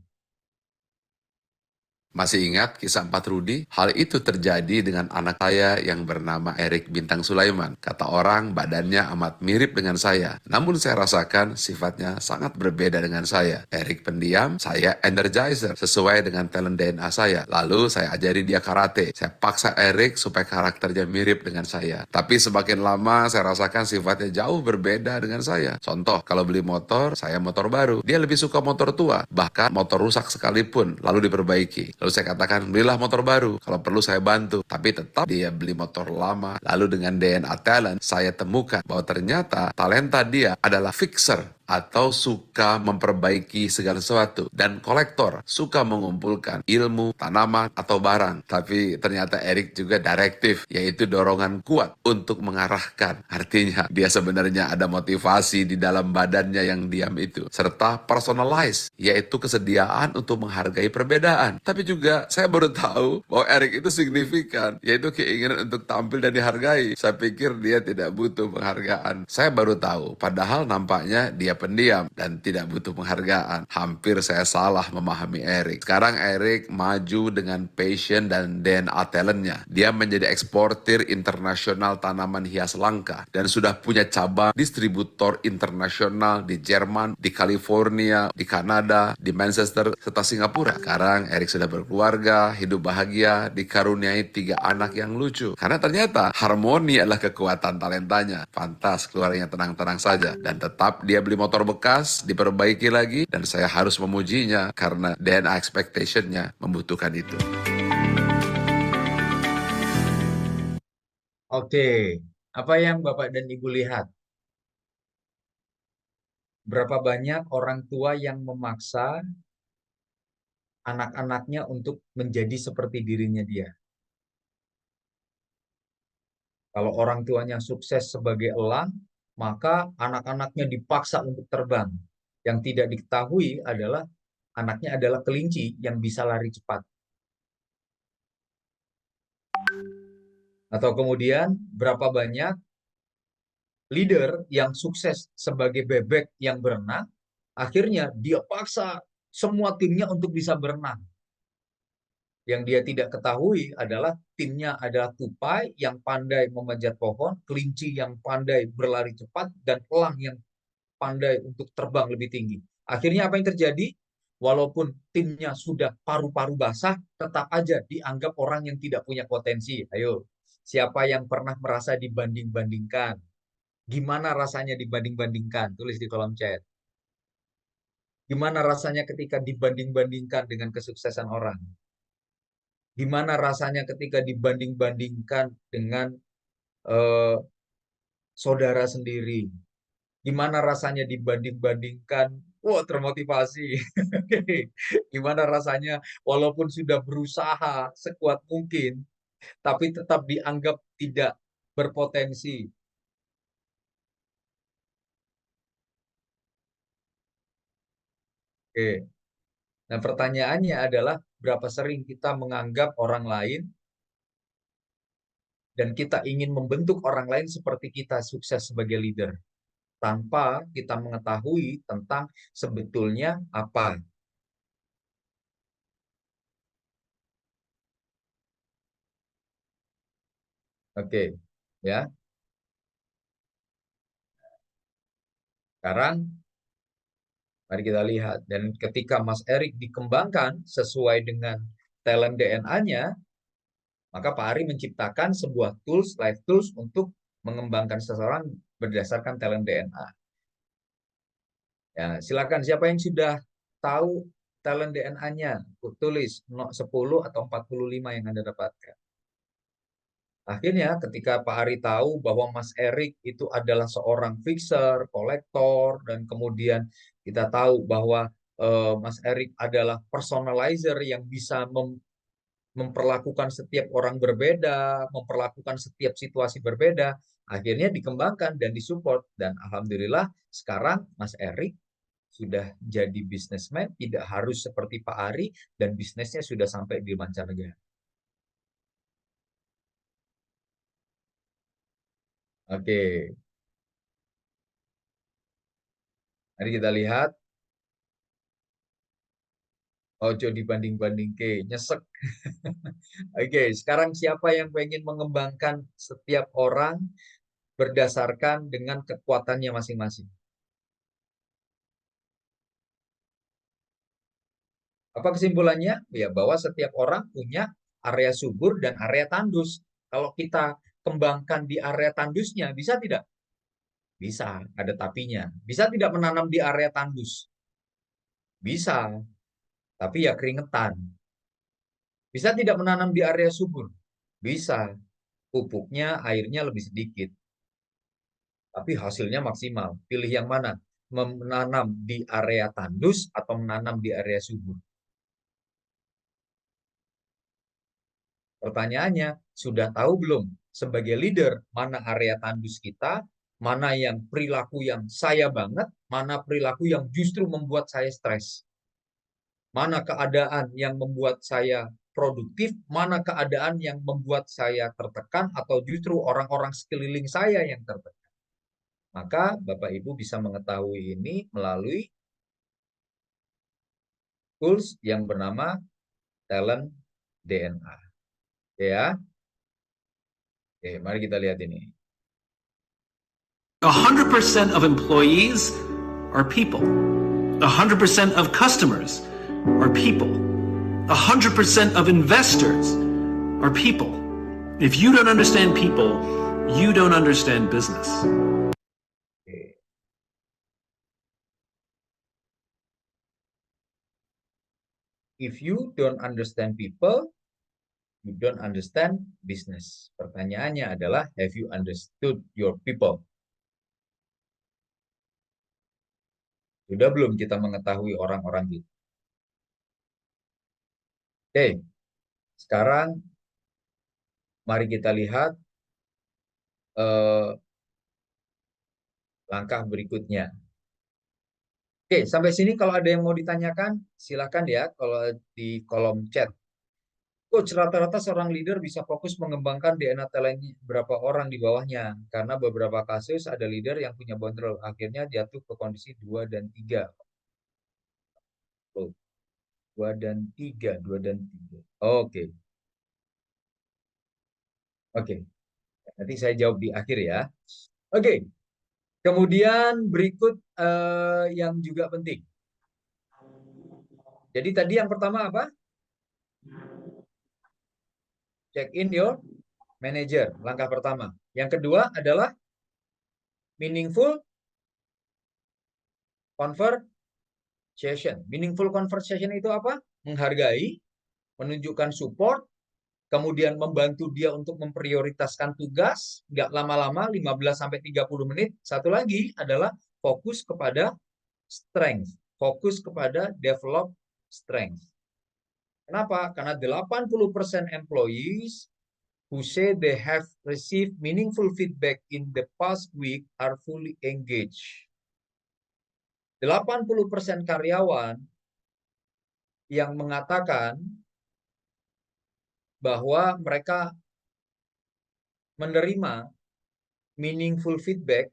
Masih ingat kisah 4 Rudi? Hal itu terjadi dengan anak saya yang bernama Erik Bintang Sulaiman. Kata orang, badannya amat mirip dengan saya. Namun saya rasakan sifatnya sangat berbeda dengan saya. Erik pendiam, saya energizer, sesuai dengan talent DNA saya. Lalu saya ajari dia karate. Saya paksa Erik supaya karakternya mirip dengan saya. Tapi semakin lama saya rasakan sifatnya jauh berbeda dengan saya. Contoh, kalau beli motor, saya motor baru. Dia lebih suka motor tua, bahkan motor rusak sekalipun, lalu diperbaiki. Lalu saya katakan, belilah motor baru, kalau perlu saya bantu. Tapi tetap dia beli motor lama. Lalu dengan DNA talent, saya temukan bahwa ternyata talenta dia adalah fixer atau suka memperbaiki segala sesuatu. Dan kolektor suka mengumpulkan ilmu, tanaman, atau barang. Tapi ternyata Erik juga direktif, yaitu dorongan kuat untuk mengarahkan. Artinya dia sebenarnya ada motivasi di dalam badannya yang diam itu. Serta personalize, yaitu kesediaan untuk menghargai perbedaan. Tapi juga saya baru tahu bahwa Erik itu signifikan, yaitu keinginan untuk tampil dan dihargai. Saya pikir dia tidak butuh penghargaan. Saya baru tahu, padahal nampaknya dia pendiam dan tidak butuh penghargaan. Hampir saya salah memahami Erik. Sekarang Erik maju dengan passion dan DNA talentnya. Dia menjadi eksportir internasional tanaman hias langka dan sudah punya cabang distributor internasional di Jerman, di California, di Kanada, di Manchester, serta Singapura. Sekarang Erik sudah berkeluarga, hidup bahagia, dikaruniai 3 anak yang lucu. Karena ternyata harmoni adalah kekuatan talentanya. Pantas keluarganya tenang-tenang saja. Dan tetap dia beli motor bekas, diperbaiki lagi, dan saya harus memujinya karena DNA expectation-nya membutuhkan itu. Oke, apa yang Bapak dan Ibu lihat? Berapa banyak orang tua yang memaksa anak-anaknya untuk menjadi seperti dirinya dia? Kalau orang tuanya sukses sebagai elang, maka anak-anaknya dipaksa untuk terbang. Yang tidak diketahui adalah anaknya adalah kelinci yang bisa lari cepat. Atau kemudian berapa banyak leader yang sukses sebagai bebek yang berenang, akhirnya dia paksa semua timnya untuk bisa berenang. Yang dia tidak ketahui adalah timnya adalah tupai yang pandai memanjat pohon, kelinci yang pandai berlari cepat, dan elang yang pandai untuk terbang lebih tinggi. Akhirnya apa yang terjadi? Walaupun timnya sudah paru-paru basah, tetap aja dianggap orang yang tidak punya potensi. Ayo, siapa yang pernah merasa dibanding-bandingkan? Gimana rasanya dibanding-bandingkan? Tulis di kolom chat. Gimana rasanya ketika dibanding-bandingkan dengan kesuksesan orang? Gimana rasanya ketika dibanding-bandingkan dengan eh, saudara sendiri? Gimana rasanya dibanding-bandingkan? Wah, termotivasi. Gimana rasanya walaupun sudah berusaha sekuat mungkin, tapi tetap dianggap tidak berpotensi. Oke. Nah, pertanyaannya adalah berapa sering kita menganggap orang lain dan kita ingin membentuk orang lain seperti kita sukses sebagai leader tanpa kita mengetahui tentang sebetulnya apa. Oke, ya. Sekarang mari kita lihat. Dan ketika Mas Erik dikembangkan sesuai dengan talent DNA-nya, maka Pak Ari menciptakan sebuah tools, live tools untuk mengembangkan seseorang berdasarkan talent DNA. Ya, silakan siapa yang sudah tahu talent DNA-nya, tulis 10 atau 45 yang Anda dapatkan. Akhirnya ketika Pak Ari tahu bahwa Mas Erik itu adalah seorang fixer, kolektor, dan kemudian kita tahu bahwa Mas Erik adalah personalizer yang bisa memperlakukan setiap orang berbeda, memperlakukan setiap situasi berbeda, akhirnya dikembangkan dan disupport. Dan Alhamdulillah sekarang Mas Erik sudah jadi bisnismen, tidak harus seperti Pak Ari, dan bisnisnya sudah sampai di mancanegara. Oke, mari kita lihat. Ojo dibanding-banding ke, nyesek. Oke, sekarang siapa yang pengen mengembangkan setiap orang berdasarkan dengan kekuatannya masing-masing? Apa kesimpulannya? Ya, bahwa setiap orang punya area subur dan area tandus. Kalau kita kembangkan di area tandusnya, bisa tidak? Bisa, ada tapinya. Bisa tidak menanam di area tandus? Bisa, tapi ya keringetan. Bisa tidak menanam di area subur? Bisa. Pupuknya, airnya lebih sedikit. Tapi hasilnya maksimal. Pilih yang mana? Menanam di area tandus atau menanam di area subur? Pertanyaannya, sudah tahu belum sebagai leader mana area tandus kita, mana yang perilaku yang saya banget, mana perilaku yang justru membuat saya stres? Mana keadaan yang membuat saya produktif, mana keadaan yang membuat saya tertekan, atau justru orang-orang sekeliling saya yang tertekan? Maka Bapak Ibu bisa mengetahui ini melalui tools yang bernama Talent DNA. Ya, oke, mari kita lihat ini. 100% of employees are people. 100% of customers are people. 100% of investors are people. If you don't understand people, you don't understand business. If you don't understand people, you don't understand business. Pertanyaannya adalah, have you understood your people? Sudah belum kita mengetahui orang-orang kita? Oke, sekarang mari kita lihat langkah berikutnya. Oke, sampai sini kalau ada yang mau ditanyakan, silakan ya kalau di kolom chat. Coach, rata-rata seorang leader bisa fokus mengembangkan DNA talent berapa orang di bawahnya. Karena beberapa kasus ada leader yang punya boundary, akhirnya jatuh ke kondisi 2 dan 3. Oh, 2 dan 3, 2 dan 3. Oke. Oke. Nanti saya jawab di akhir ya. Oke. Kemudian berikut yang juga penting. Jadi tadi yang pertama apa? Check in your manager, langkah pertama. Yang kedua adalah meaningful conversation. Meaningful conversation itu apa? Menghargai, menunjukkan support, kemudian membantu dia untuk memprioritaskan tugas, nggak lama-lama, 15-30 menit. Satu lagi adalah fokus kepada strength, fokus kepada develop strength. Kenapa? Karena 80% employees who say they have received meaningful feedback in the past week are fully engaged. 80% karyawan yang mengatakan bahwa mereka menerima meaningful feedback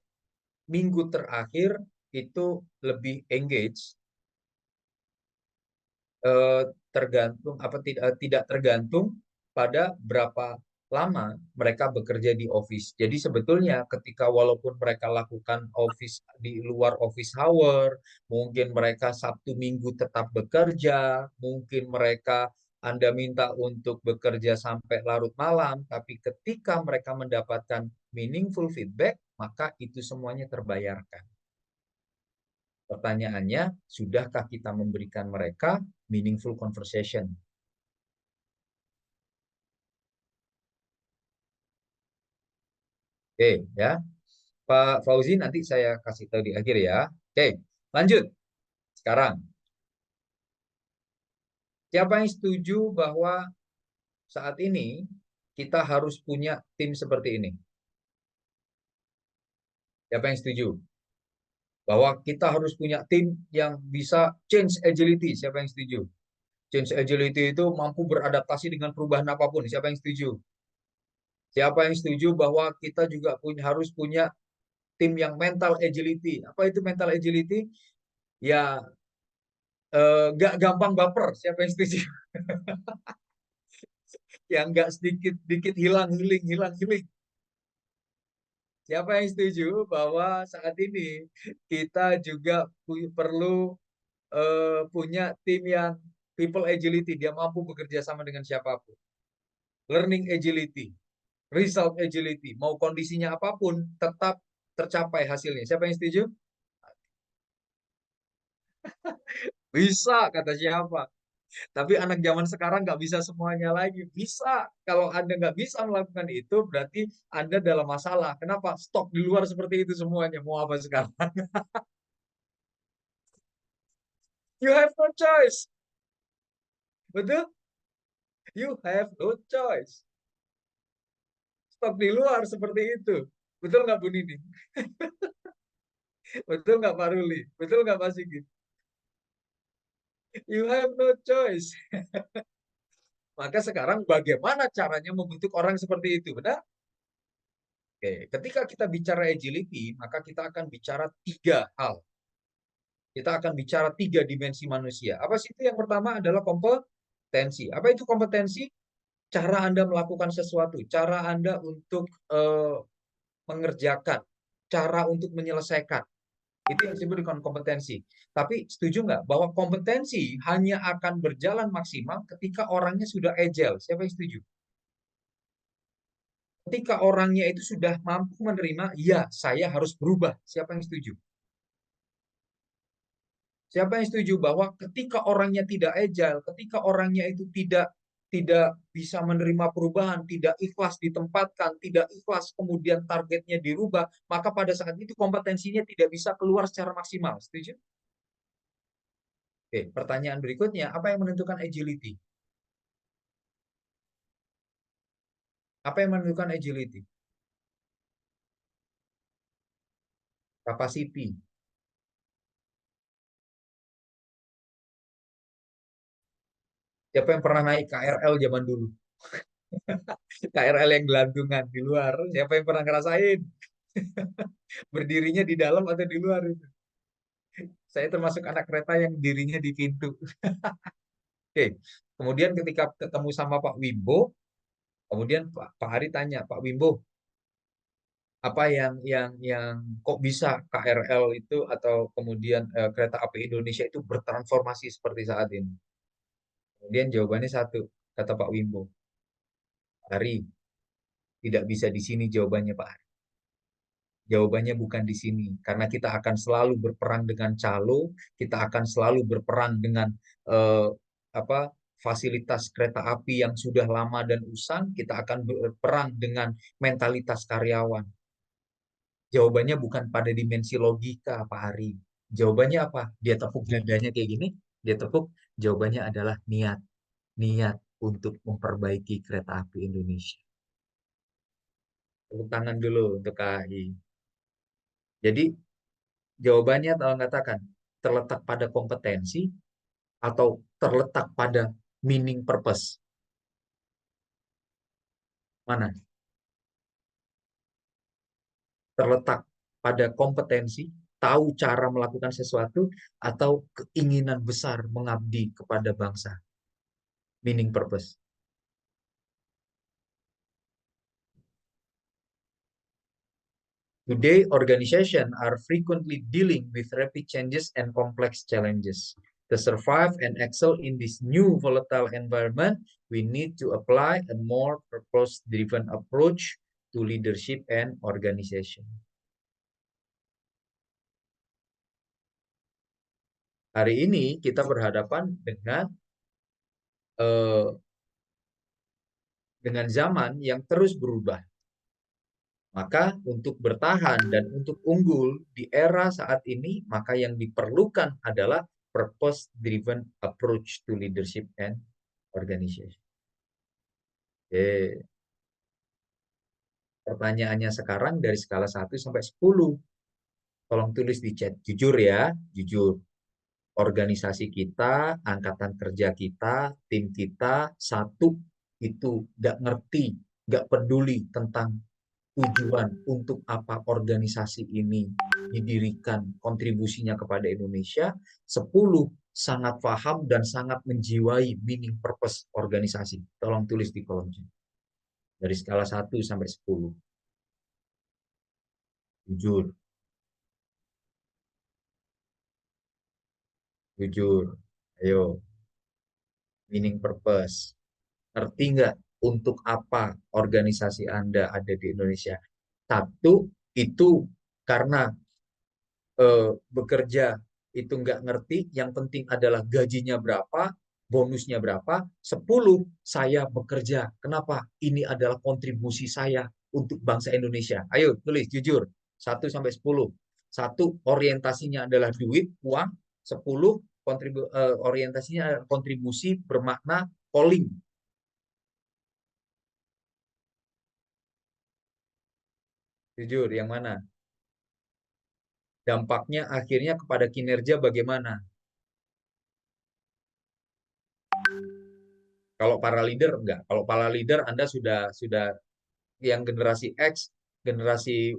minggu terakhir itu lebih engage, tergantung tidak tergantung pada berapa lama mereka bekerja di office. Jadi sebetulnya ketika walaupun mereka lakukan office di luar office hour, mungkin mereka Sabtu Minggu tetap bekerja, mungkin mereka Anda minta untuk bekerja sampai larut malam, tapi ketika mereka mendapatkan meaningful feedback, maka itu semuanya terbayarkan. Pertanyaannya, sudahkah kita memberikan mereka meaningful conversation? Oke, ya. Pak Fauzi nanti saya kasih tahu di akhir ya. Oke, lanjut. Sekarang, siapa yang setuju bahwa saat ini kita harus punya tim seperti ini? Siapa yang setuju? Bahwa kita harus punya tim yang bisa change agility. Siapa yang setuju? Change agility itu mampu beradaptasi dengan perubahan apapun. Siapa yang setuju? Siapa yang setuju bahwa kita juga harus punya tim yang mental agility? Apa itu mental agility? Ya, nggak gampang baper. Siapa yang setuju? Yang nggak sedikit-sedikit hilang hiling. Siapa yang setuju bahwa saat ini kita juga perlu punya tim yang people agility, dia mampu bekerja sama dengan siapapun. Learning agility, result agility, mau kondisinya apapun tetap tercapai hasilnya. Siapa yang setuju? Bisa, kata siapa? Tapi anak zaman sekarang nggak bisa semuanya lagi. Bisa. Kalau Anda nggak bisa melakukan itu, berarti Anda dalam masalah. Kenapa? Stok di luar seperti itu semuanya. Mau apa sekarang? You have no choice. Betul? You have no choice. Stok di luar seperti itu. Betul nggak Bu Nini? Betul nggak Pak Ruli? Betul nggak Pak Sigit? You have no choice. Maka sekarang bagaimana caranya membentuk orang seperti itu? Benar? Oke, ketika kita bicara agility, maka kita akan bicara tiga hal. Kita akan bicara tiga dimensi manusia. Apa sih itu? Yang pertama adalah kompetensi. Apa itu kompetensi? Cara Anda melakukan sesuatu, cara Anda untuk mengerjakan, cara untuk menyelesaikan. Itu yang disebut dengan kompetensi. Tapi setuju nggak bahwa kompetensi hanya akan berjalan maksimal ketika orangnya sudah agile? Siapa yang setuju? Ketika orangnya itu sudah mampu menerima, ya saya harus berubah. Siapa yang setuju? Siapa yang setuju bahwa ketika orangnya tidak agile, ketika orangnya itu tidak bisa menerima perubahan, tidak ikhlas ditempatkan, tidak ikhlas kemudian targetnya dirubah, maka pada saat itu kompetensinya tidak bisa keluar secara maksimal. Setuju? Oke, pertanyaan berikutnya, apa yang menentukan agility? Apa yang menentukan agility? Capacity. Siapa yang pernah naik KRL zaman dulu? KRL yang gelantungan di luar. Siapa yang pernah ngerasain? Berdirinya di dalam atau di luar itu? Saya termasuk anak kereta yang dirinya di pintu. Oke. Kemudian ketika ketemu sama Pak Wimbo, kemudian Pak Hari tanya, Pak Wimbo, apa yang kok bisa KRL itu atau kemudian kereta api Indonesia itu bertransformasi seperti saat ini? Kemudian jawabannya satu, kata Pak Wimbo, Hari, tidak bisa di sini jawabannya Pak Hari. Jawabannya bukan di sini, karena kita akan selalu berperang dengan calo, kita akan selalu berperang dengan eh, apa fasilitas kereta api yang sudah lama dan usang, kita akan berperang dengan mentalitas karyawan. Jawabannya bukan pada dimensi logika, Pak Ari. Jawabannya apa? Dia tepuk dadanya kayak gini, dia tepuk, jawabannya adalah niat. Niat untuk memperbaiki kereta api Indonesia. Tepuk tangan dulu untuk KAI. Jadi jawabannya tolong katakan, terletak pada kompetensi atau terletak pada meaning purpose? Mana? Terletak pada kompetensi, tahu cara melakukan sesuatu, atau keinginan besar mengabdi kepada bangsa? Meaning purpose. Today, organizations are frequently dealing with rapid changes and complex challenges. To survive and excel in this new volatile environment, we need to apply a more purpose-driven approach to leadership and organization. Hari ini kita berhadapan dengan zaman yang terus berubah. Maka untuk bertahan dan untuk unggul di era saat ini, maka yang diperlukan adalah purpose-driven approach to leadership and organization. Pertanyaannya sekarang dari skala 1 sampai 10. Tolong tulis di chat. Jujur ya, jujur. Organisasi kita, angkatan kerja kita, tim kita, satu itu nggak ngerti, nggak peduli tentang tujuan untuk apa organisasi ini didirikan, kontribusinya kepada Indonesia. 10, sangat paham dan sangat menjiwai meaning purpose organisasi. Tolong tulis di kolom chat. Dari skala 1 sampai 10. Jujur. Jujur. Ayo. Meaning purpose. Ngerti nggak untuk apa organisasi Anda ada di Indonesia? Satu, itu karena bekerja itu nggak ngerti, yang penting adalah gajinya berapa, bonusnya berapa? 10 saya bekerja. Kenapa? Ini adalah kontribusi saya untuk bangsa Indonesia. Ayo tulis jujur. 1 sampai 10. 1 orientasinya adalah duit, uang. 10 orientasinya adalah kontribusi bermakna calling. Jujur, yang mana? Dampaknya akhirnya kepada kinerja bagaimana? Kalau para leader enggak. Kalau para leader Anda sudah yang generasi X, generasi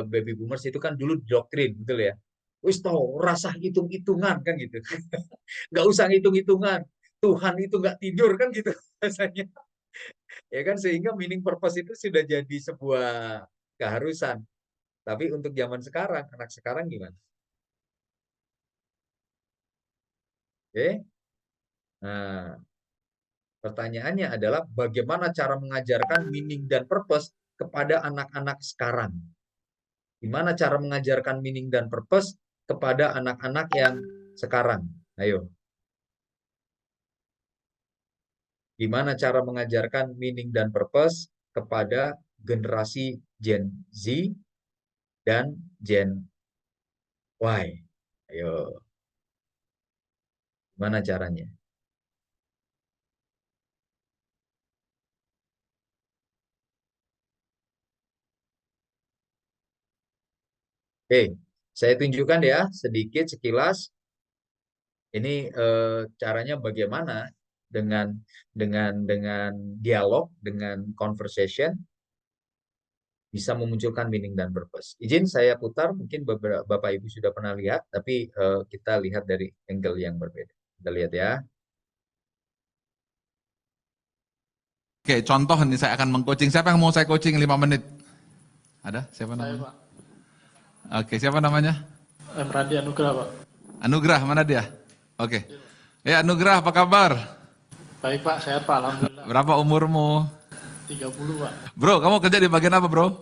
baby boomers itu kan dulu doktrin gitu ya. Wis toh rasa hitung-hitungan kan gitu. Nggak usah hitung-hitungan. Tuhan itu nggak tidur kan gitu rasanya. Ya kan sehingga meaning purpose itu sudah jadi sebuah keharusan. Tapi untuk zaman sekarang, anak sekarang gimana? Oke. Nah, pertanyaannya adalah bagaimana cara mengajarkan meaning dan purpose kepada anak-anak sekarang? Gimana cara mengajarkan meaning dan purpose kepada anak-anak yang sekarang? Ayo. Gimana cara mengajarkan meaning dan purpose kepada generasi Gen Z dan Gen Y? Ayo. Gimana caranya? Oke, saya tunjukkan ya sedikit sekilas. Ini caranya bagaimana dengan dialog, dengan conversation bisa memunculkan meaning dan purpose. Izin saya putar, mungkin beberapa Bapak Ibu sudah pernah lihat, tapi kita lihat dari angle yang berbeda. Kita lihat ya. Oke, contoh nih saya akan mengcoaching. Siapa yang mau saya coaching 5 menit? Ada? Siapa namanya? Saya, Pak. Oke, siapa namanya? Radi Anugrah, Pak. Anugrah, mana dia? Oke. Ya, Anugrah, apa kabar? Baik, Pak. Sehat, Pak. Alhamdulillah. Berapa umurmu? 30, Pak. Bro, kamu kerja di bagian apa, bro?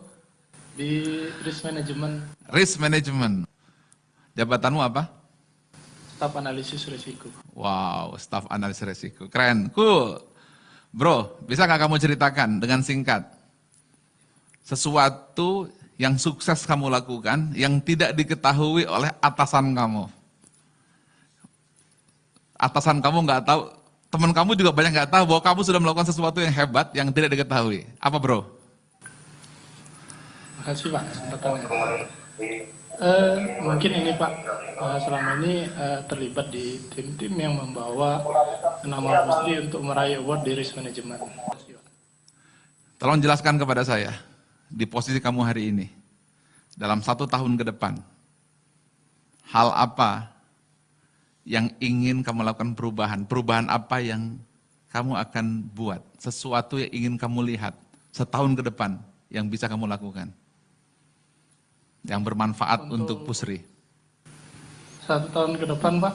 Di risk management, Risk management. Jabatanmu apa? staf analisis risiko. Wow, staf analis resiko. Keren, cool. Bro, bisa nggak kamu ceritakan dengan singkat sesuatu yang sukses kamu lakukan yang tidak diketahui oleh atasan kamu? Atasan kamu nggak tahu, teman kamu juga banyak nggak tahu bahwa kamu sudah melakukan sesuatu yang hebat yang tidak diketahui. Apa, bro? Makasih, Pak, kesempatannya. Mungkin ini, Pak, selama ini terlibat di tim-tim yang membawa nama Pusri untuk meraih award di risk management. Makasih, Pak. Tolong jelaskan kepada saya, di posisi kamu hari ini, dalam 1 tahun ke depan, hal apa yang ingin kamu lakukan perubahan? Perubahan apa yang kamu akan buat? Sesuatu yang ingin kamu lihat setahun ke depan yang bisa kamu lakukan? Yang bermanfaat untuk Pusri. 1 tahun ke depan, Pak,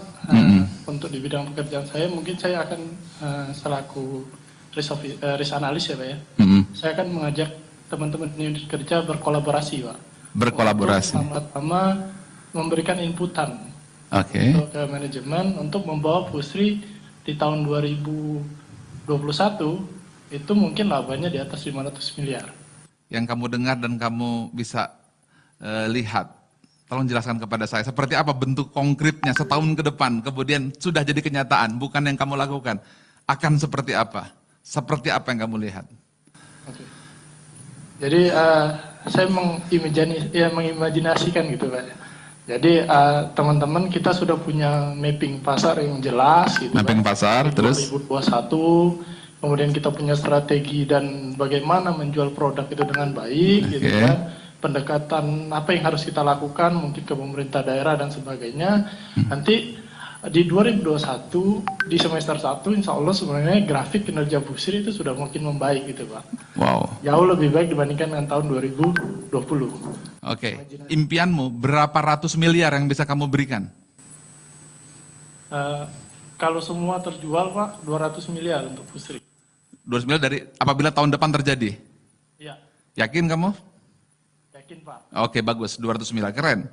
untuk di bidang pekerjaan saya, mungkin saya akan selaku risk analis ya, Pak ya. Saya akan mengajak teman-teman unit kerja berkolaborasi, Pak. Berkolaborasi. Pertama-tama memberikan inputan Oke. ke manajemen untuk membawa Pusri di tahun 2021 itu mungkin labanya di atas 500 miliar. Yang kamu dengar dan kamu bisa lihat, tolong jelaskan kepada saya, seperti apa bentuk konkretnya setahun ke depan, kemudian sudah jadi kenyataan, bukan yang kamu lakukan, akan seperti apa? Seperti apa yang kamu lihat? Oke. Jadi saya mengimajinasikan gitu, Pak. Jadi teman-teman kita sudah punya mapping pasar yang jelas gitu. Mapping Pak. pasar, Di terus? 2021, kemudian kita punya strategi dan bagaimana menjual produk itu dengan baik gitu kan. Pendekatan apa yang harus kita lakukan mungkin ke pemerintah daerah dan sebagainya. Nanti di 2021 di semester 1 insya Allah sebenarnya grafik kinerja Pusri itu sudah makin membaik gitu, Pak. Wow. Jauh lebih baik dibandingkan dengan tahun 2020. Oke. Impianmu berapa ratus miliar yang bisa kamu berikan? Kalau semua terjual, Pak, 200 miliar untuk Pusri. 200 miliar dari apabila tahun depan terjadi? Iya, Yakin kamu? yakin, Pak. Oke, bagus, 200 miliar, keren.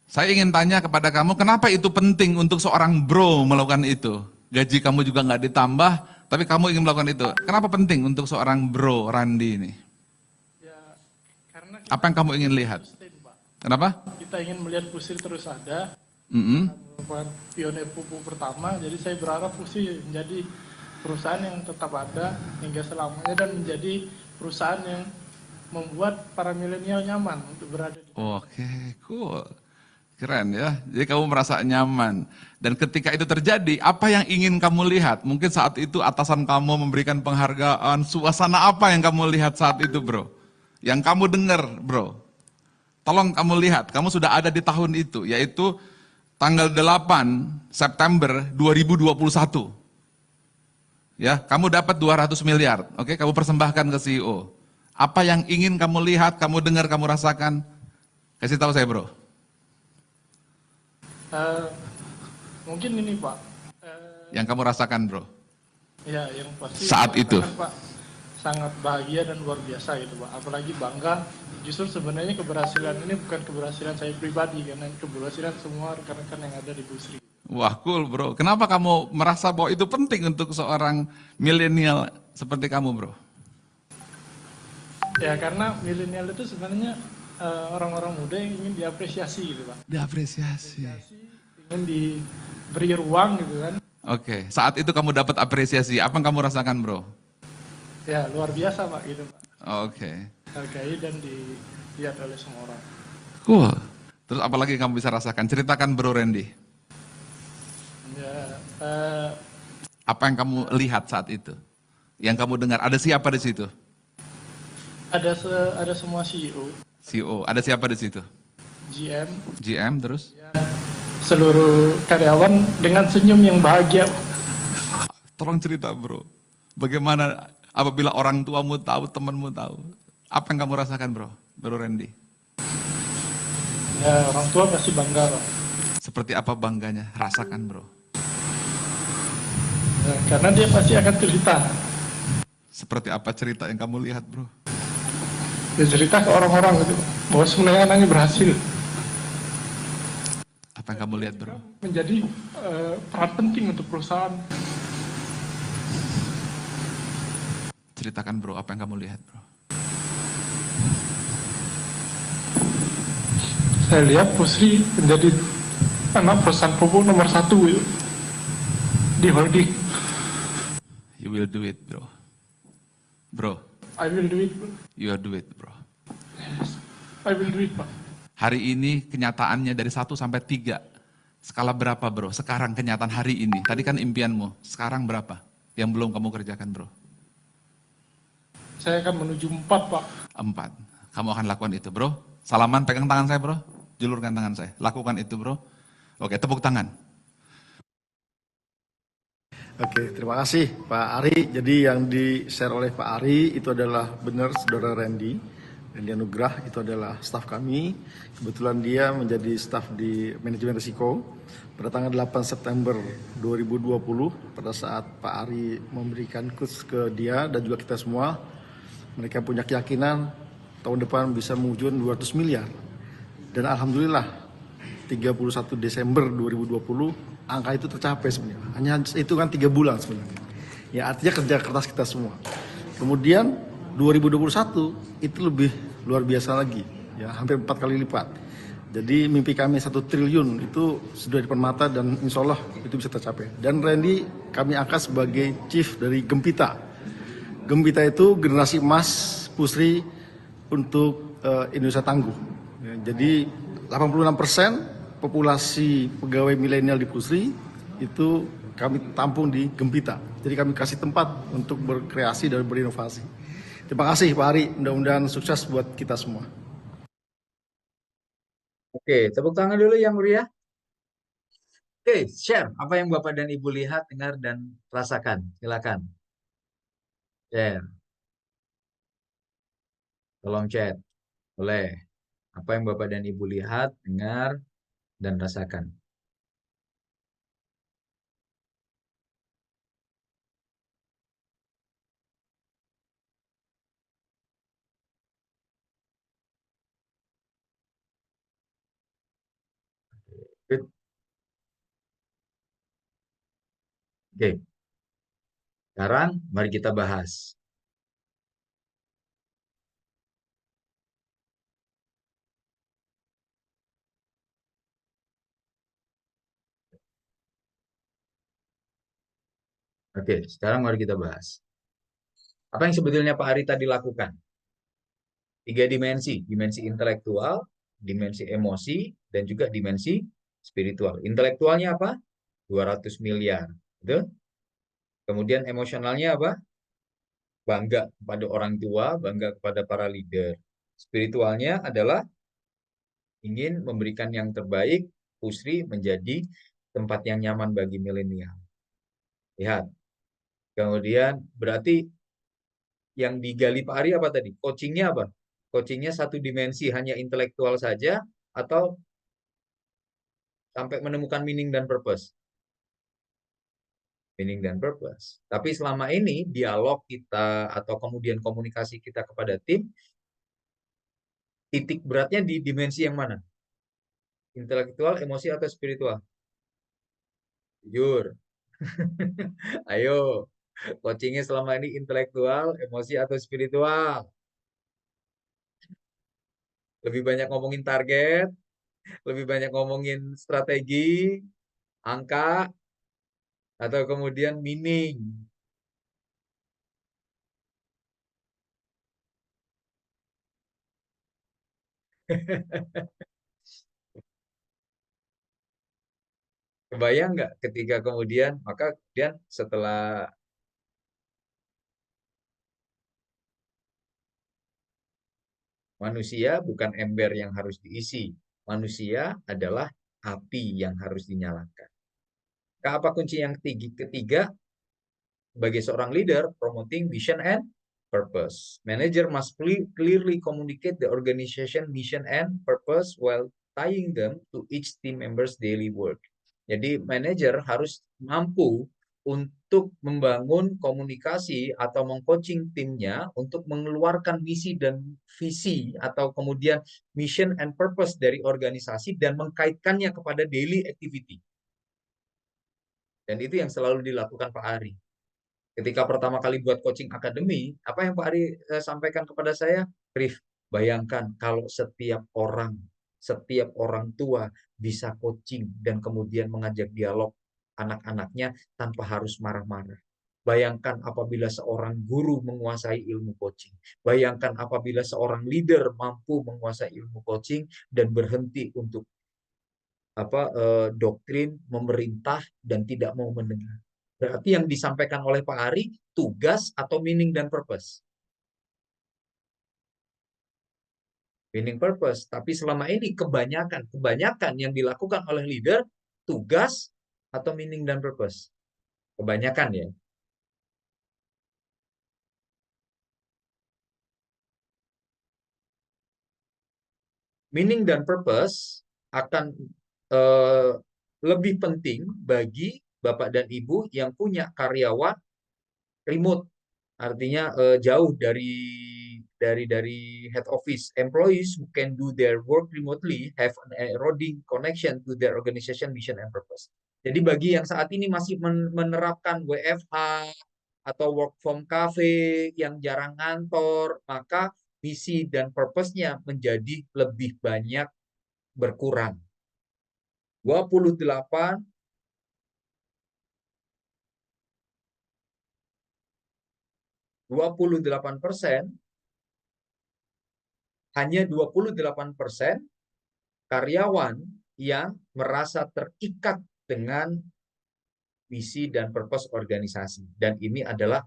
Saya ingin tanya kepada kamu, kenapa itu penting untuk seorang bro melakukan itu? gaji kamu juga nggak ditambah, tapi kamu ingin melakukan itu. Kenapa penting untuk seorang Bro Randi ini? Ya, karena kita Apa yang kamu ingin lihat? sustain, Pak. Kenapa? Kita ingin melihat Pusri terus ada, Mm-mm. merupakan pionir pupuk pertama, jadi saya berharap Pusri menjadi perusahaan yang tetap ada hingga selamanya dan menjadi perusahaan yang membuat para milenial nyaman untuk berada di. Oke, cool. Keren ya. Jadi kamu merasa nyaman. Dan ketika itu terjadi, apa yang ingin kamu lihat? Mungkin saat itu atasan kamu memberikan penghargaan, suasana apa yang kamu lihat saat itu, Bro? Yang kamu dengar, Bro. Tolong kamu lihat, kamu sudah ada di tahun itu, yaitu tanggal 8 September 2021. Ya, kamu dapat 200 miliar, oke, kamu persembahkan ke CEO. Apa yang ingin kamu lihat, kamu dengar, kamu rasakan? Kasih tahu saya, Bro. Mungkin ini Pak, Yang kamu rasakan, Bro. ya yang pasti Saat itu. Pak sangat bahagia dan luar biasa gitu Pak. Apalagi bangga. Justru sebenarnya keberhasilan ini bukan keberhasilan saya pribadi, karena keberhasilan semua rekan-rekan yang ada di Pusri. Wah, cool, Bro. Kenapa kamu merasa bahwa itu penting untuk seorang milenial seperti kamu, Bro? Ya karena milenial itu sebenarnya orang-orang muda yang ingin diapresiasi gitu Pak. Diapresiasi. Ingin diberi ruang gitu kan. Oke, saat itu kamu dapat apresiasi. Apa yang kamu rasakan, Bro? Ya luar biasa Pak gitu Pak. Oke. Hargai dan dilihat oleh semua orang. Cool. Terus apa lagi yang kamu bisa rasakan? Ceritakan, Bro Randy. Ya, Apa yang kamu lihat saat itu? Yang kamu dengar, ada siapa di situ? ada semua CEO, CEO, ada siapa di situ? GM, GM, terus? seluruh karyawan dengan senyum yang bahagia. Tolong cerita, Bro. Bagaimana apabila orang tuamu tahu, temanmu tahu? Apa yang kamu rasakan, Bro? Bro Randy. Ya orang tua pasti bangga Pak. Seperti apa bangganya? Rasakan, Bro. Ya, karena dia pasti akan cerita. Seperti apa cerita yang kamu lihat, Bro? Dia cerita ke orang-orang gitu bahwa sebenarnya anaknya berhasil. Apa yang kamu lihat, Bro? Menjadi peran penting untuk perusahaan. Ceritakan, Bro, apa yang kamu lihat, Bro? Saya lihat Pusri menjadi anak perusahaan pupuk nomor 1 gitu, di holding. You will do it, Bro. Bro, I will do it, bro. you will do it, Bro. Yes. I will do it, Pak. Hari ini kenyataannya dari 1 sampai 3. Skala berapa, Bro? Sekarang kenyataan hari ini. Tadi kan impianmu. Sekarang berapa? Yang belum kamu kerjakan, Bro? Saya akan menuju 4, Pak. 4. Kamu akan lakukan itu, Bro. Salaman, pegang tangan saya, Bro. Julurkan tangan saya. Lakukan itu, Bro. Oke, tepuk tangan. Oke, terima kasih Pak Ari. Jadi yang di-share oleh Pak Ari itu adalah benar saudara Randy. Randy Anugrah itu adalah staf kami. Kebetulan dia menjadi staf di manajemen risiko. Pada tanggal 8 September 2020, pada saat Pak Ari memberikan coach ke dia dan juga kita semua, mereka punya keyakinan tahun depan bisa mewujudkan 200 miliar. Dan Alhamdulillah 31 Desember 2020 angka itu tercapai sebenarnya. Hanya itu kan 3 bulan sebenarnya. Ya artinya kerja keras kita semua. Kemudian 2021 itu lebih luar biasa lagi, ya hampir 4 kali lipat. Jadi mimpi kami 1 triliun itu sudah di depan mata dan insya Allah itu bisa tercapai. Dan Randy kami angkat sebagai chief dari Gempita. Gempita itu generasi emas Pusri untuk Indonesia Tangguh. Ya, jadi 86% populasi pegawai milenial di Pusri itu kami tampung di Gempita. Jadi kami kasih tempat untuk berkreasi dan berinovasi. Terima kasih Pak Ari, mudah-mudahan sukses buat kita semua. Oke, tepuk tangan dulu yang meriah. Oke, share apa yang Bapak dan Ibu lihat, dengar, dan rasakan. Silakan. Share. Tolong chat. Boleh. Apa yang Bapak dan Ibu lihat, dengar, dan rasakan. Good. Oke, sekarang mari kita bahas. Oke, sekarang mari kita bahas. Apa yang sebetulnya Pak Ari tadi lakukan? 3 dimensi, dimensi intelektual, dimensi emosi, dan juga dimensi spiritual. Intelektualnya apa? 200 miliar. Betul? Kemudian emosionalnya apa? Bangga kepada orang tua, bangga kepada para leader. Spiritualnya adalah ingin memberikan yang terbaik, Pusri menjadi tempat yang nyaman bagi milenial. Lihat. Kemudian berarti yang digali Pak Ari apa tadi? Coachingnya apa? Coachingnya 1 dimensi hanya intelektual saja atau sampai menemukan meaning dan purpose? Meaning dan purpose. Tapi selama ini dialog kita atau kemudian komunikasi kita kepada tim, titik beratnya di dimensi yang mana? Intelektual, emosi, atau spiritual? Jujur. Ayo, coachingnya selama ini intelektual, emosi, atau spiritual? Lebih banyak ngomongin target, lebih banyak ngomongin strategi, angka, atau kemudian meaning. Kebayang nggak ketika kemudian, maka kemudian setelah manusia bukan ember yang harus diisi, manusia adalah api yang harus dinyalakan. Apa kunci yang ketiga? Sebagai seorang leader, promoting vision and purpose. Manager must clearly communicate the organization mission and purpose while tying them to each team member's daily work. Jadi manajer harus mampu untuk membangun komunikasi atau mengcoaching timnya untuk mengeluarkan misi dan visi atau kemudian mission and purpose dari organisasi dan mengkaitkannya kepada daily activity. Dan itu yang selalu dilakukan Pak Ari. Ketika pertama kali buat coaching akademi, apa yang Pak Ari sampaikan kepada saya? Rif, bayangkan kalau setiap orang tua bisa coaching dan kemudian mengajak dialog anak-anaknya tanpa harus marah-marah. Bayangkan apabila seorang guru menguasai ilmu coaching. Bayangkan apabila seorang leader mampu menguasai ilmu coaching dan berhenti untuk doktrin, memerintah, dan tidak mau mendengar. Berarti yang disampaikan oleh Pak Ari, tugas atau meaning dan purpose? Meaning purpose. Tapi selama ini kebanyakan yang dilakukan oleh leader, tugas atau meaning dan purpose? Kebanyakan ya. Meaning dan purpose akan lebih penting bagi Bapak dan Ibu yang punya karyawan remote, artinya jauh dari head office. Employees who can do their work remotely have an eroding connection to their organization mission and purpose. Jadi bagi yang saat ini masih menerapkan WFH atau work from cafe yang jarang ngantor, maka misi dan purpose-nya menjadi lebih banyak berkurang. 28% hanya 28% karyawan yang merasa terikat dengan misi dan purpose organisasi. Dan ini adalah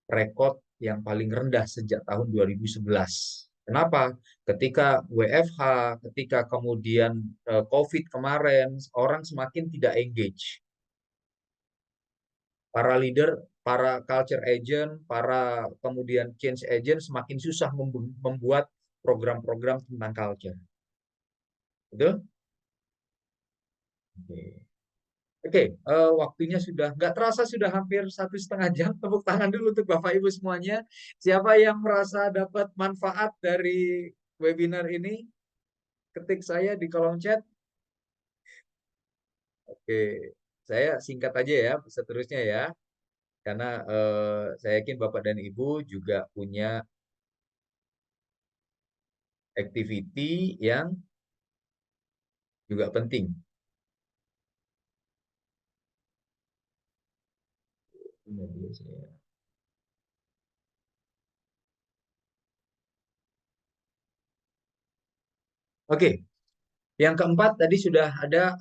rekod yang paling rendah sejak tahun 2011. Kenapa? Ketika WFH, ketika kemudian COVID kemarin, orang semakin tidak engage. Para leader, para culture agent, para kemudian change agent semakin susah membuat program-program tentang culture. Betul? Oke, waktunya sudah nggak terasa sudah hampir 1,5 jam. Tepuk tangan dulu untuk Bapak Ibu semuanya. Siapa yang merasa dapat manfaat dari webinar ini? Ketik saya di kolom chat. Oke, Saya singkat aja ya seterusnya ya, karena saya yakin Bapak dan Ibu juga punya activity yang juga penting. Ini dia saya. Oke, yang keempat tadi sudah ada,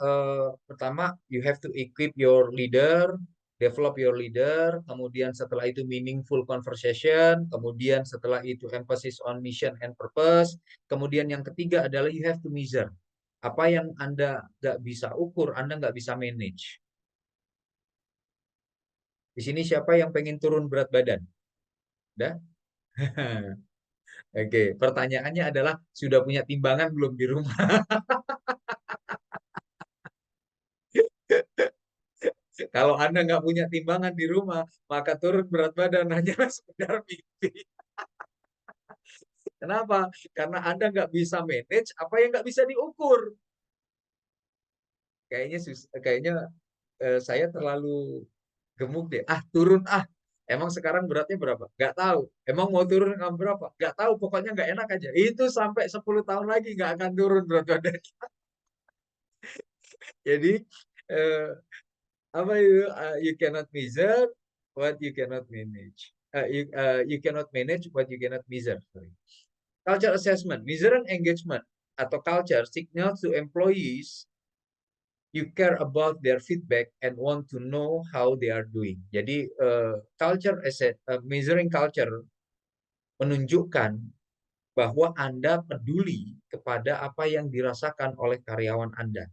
pertama you have to equip your leader, develop your leader, kemudian setelah itu meaningful conversation, kemudian setelah itu emphasis on mission and purpose, kemudian yang ketiga adalah you have to measure. Apa yang Anda nggak bisa ukur, Anda nggak bisa manage. Di sini siapa yang pengen turun berat badan? Udah? Oke, pertanyaannya adalah sudah punya timbangan belum di rumah? Kalau Anda nggak punya timbangan di rumah, maka turun berat badan hanya sekedar mimpi. Kenapa? Karena Anda nggak bisa manage apa yang nggak bisa diukur. Kayaknya saya terlalu gemuk deh. Ah, turun ah. Emang sekarang beratnya berapa? Nggak tahu. Emang mau turun berapa? Nggak tahu. Pokoknya nggak enak aja. Itu sampai 10 tahun lagi nggak akan turun berat badan. Jadi, eh, apa itu? You cannot measure what you cannot manage. You cannot manage what you cannot measure. Sorry. Culture assessment, measure and engagement atau culture signals to employees you care about their feedback and want to know how they are doing. Jadi measuring culture menunjukkan bahwa Anda peduli kepada apa yang dirasakan oleh karyawan Anda.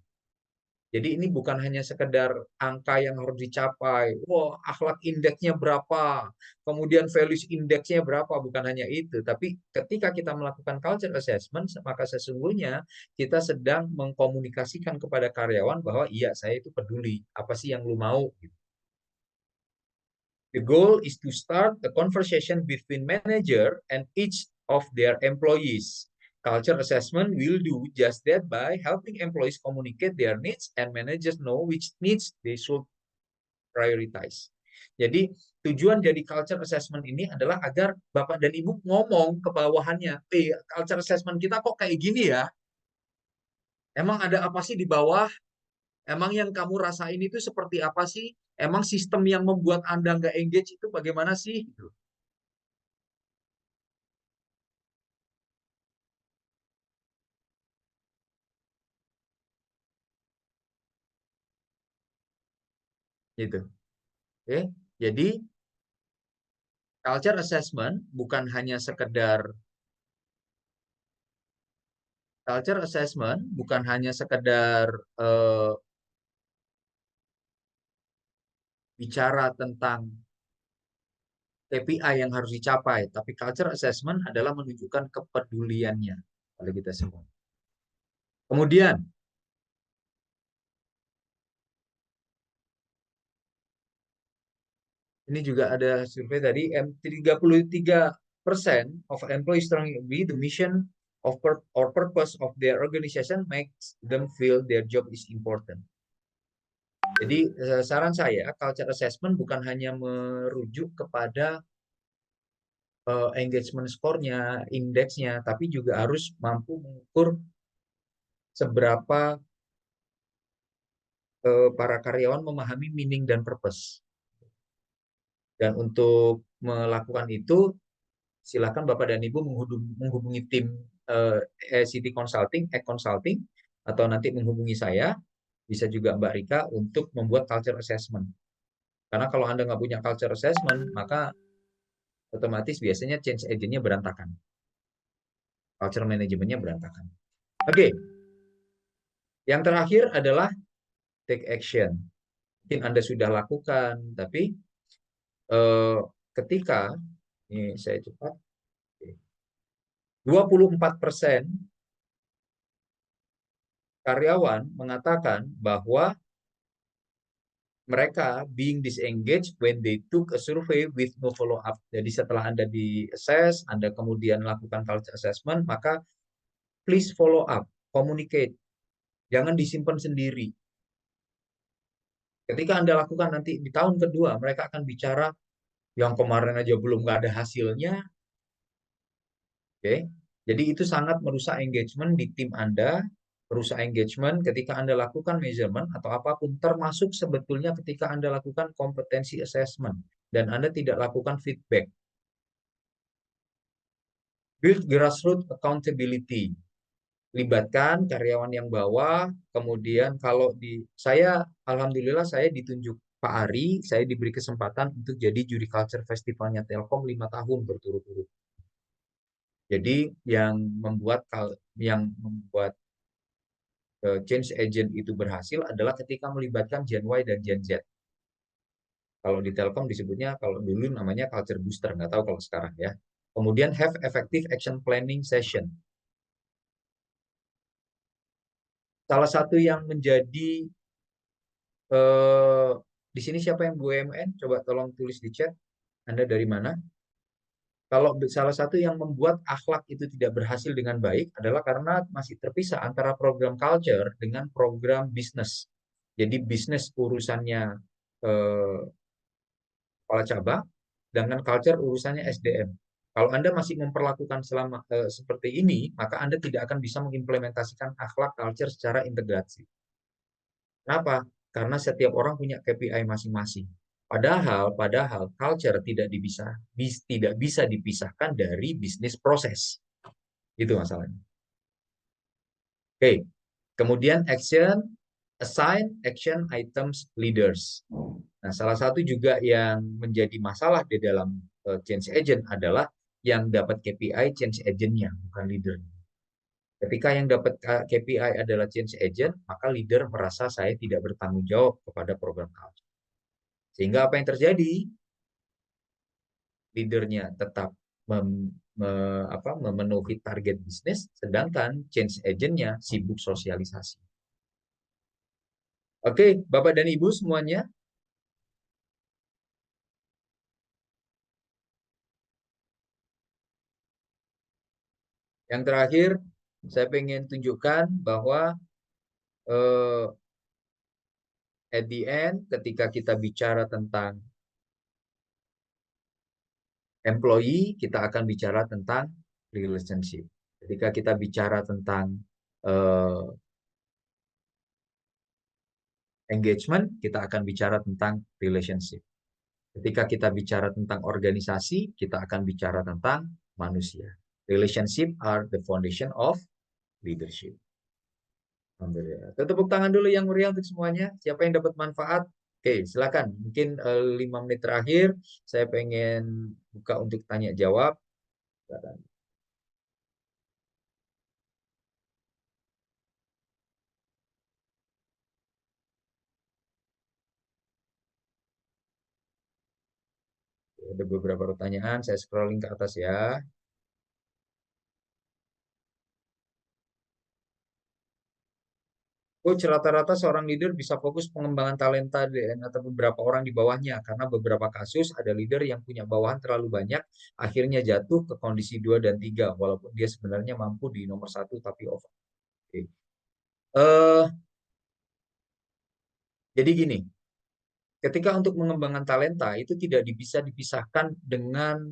Jadi ini bukan hanya sekedar angka yang harus dicapai. Wah, akhlak indeksnya berapa, kemudian values indeksnya berapa, bukan hanya itu. Tapi ketika kita melakukan culture assessment, maka sesungguhnya kita sedang mengkomunikasikan kepada karyawan bahwa iya, saya itu peduli. Apa sih yang lu mau? The goal is to start a conversation between manager and each of their employees. Culture assessment will do just that by helping employees communicate their needs and managers know which needs they should prioritize. Jadi tujuan dari culture assessment ini adalah agar Bapak dan Ibu ngomong ke bawahannya, culture assessment kita kok kayak gini ya? Emang ada apa sih di bawah? Emang yang kamu rasain itu seperti apa sih? Emang sistem yang membuat Anda nggak engage itu bagaimana sih? Gitu. Oke, jadi culture assessment bukan hanya sekedar eh, bicara tentang KPI yang harus dicapai, tapi culture assessment adalah menunjukkan kepeduliannya oleh kita semua. Kemudian, ini juga ada survei tadi, 33% of employees strongly agree the mission or purpose of their organization makes them feel their job is important. Jadi saran saya, culture assessment bukan hanya merujuk kepada engagement score-nya, indeksnya, tapi juga harus mampu mengukur seberapa para karyawan memahami meaning dan purpose. Dan untuk melakukan itu, silakan Bapak dan Ibu menghubungi tim City Consulting, Consulting, atau nanti menghubungi saya, bisa juga Mbak Rika untuk membuat culture assessment. Karena kalau Anda nggak punya culture assessment, maka otomatis biasanya change agent-nya berantakan. Culture management-nya berantakan. Oke. Yang terakhir adalah take action. Mungkin Anda sudah lakukan, tapi ketika, ini saya cepat, 24% karyawan mengatakan bahwa mereka being disengaged when they took a survey with no follow up. Jadi setelah Anda di-assess, Anda kemudian lakukan culture assessment, maka please follow up, communicate. Jangan disimpan sendiri. Ketika Anda lakukan nanti di tahun kedua, mereka akan bicara yang kemarin aja belum nggak ada hasilnya. Oke, jadi itu sangat merusak engagement di tim Anda, merusak engagement ketika Anda lakukan measurement atau apapun, termasuk sebetulnya ketika Anda lakukan kompetensi assessment dan Anda tidak lakukan feedback. Build grassroots accountability. Libatkan karyawan yang bawah, kemudian kalau saya, alhamdulillah saya ditunjuk Pak Ari, saya diberi kesempatan untuk jadi juri culture festivalnya Telkom 5 tahun berturut-turut. Jadi yang membuat change agent itu berhasil adalah ketika melibatkan Gen Y dan Gen Z. Kalau di Telkom disebutnya, kalau dulu namanya culture booster, nggak tahu kalau sekarang ya. Kemudian have effective action planning session. Salah satu yang menjadi di sini siapa yang BUMN? Coba tolong tulis di chat. Anda dari mana? Kalau salah satu yang membuat akhlak itu tidak berhasil dengan baik adalah karena masih terpisah antara program culture dengan program bisnis. Jadi bisnis urusannya kepala cabang, dengan culture urusannya SDM. Kalau Anda masih memperlakukan seperti ini, maka Anda tidak akan bisa mengimplementasikan akhlak culture secara integrasi. Kenapa? Karena setiap orang punya KPI masing-masing. Padahal culture tidak bisa dipisahkan dari bisnis proses. Itu masalahnya. Oke. Kemudian assign action items leaders. Nah, salah satu juga yang menjadi masalah di dalam change agent adalah yang dapat KPI change agentnya, bukan leader. Ketika yang dapat KPI adalah change agent, maka leader merasa saya tidak bertanggung jawab kepada program culture. Sehingga apa yang terjadi? Leadernya tetap memenuhi target bisnis, sedangkan change agentnya sibuk sosialisasi. Oke, Bapak dan Ibu semuanya. Yang terakhir, saya ingin tunjukkan bahwa at the end, ketika kita bicara tentang employee, kita akan bicara tentang relationship. Ketika kita bicara tentang engagement, kita akan bicara tentang relationship. Ketika kita bicara tentang organisasi, kita akan bicara tentang manusia. Relationship are the foundation of leadership. Alhamdulillah. Tepuk tangan dulu yang meriah untuk semuanya. Siapa yang dapat manfaat? Oke, silakan. Mungkin 5 menit terakhir, saya pengen buka untuk tanya jawab. Ada beberapa pertanyaan, saya scrolling ke atas ya. Coach, rata-rata seorang leader bisa fokus pengembangan talenta atau beberapa orang di bawahnya, karena beberapa kasus ada leader yang punya bawahan terlalu banyak, akhirnya jatuh ke kondisi 2 dan 3, walaupun dia sebenarnya mampu di nomor 1 tapi over. Oke. Jadi gini, ketika untuk mengembangkan talenta itu tidak bisa dipisahkan dengan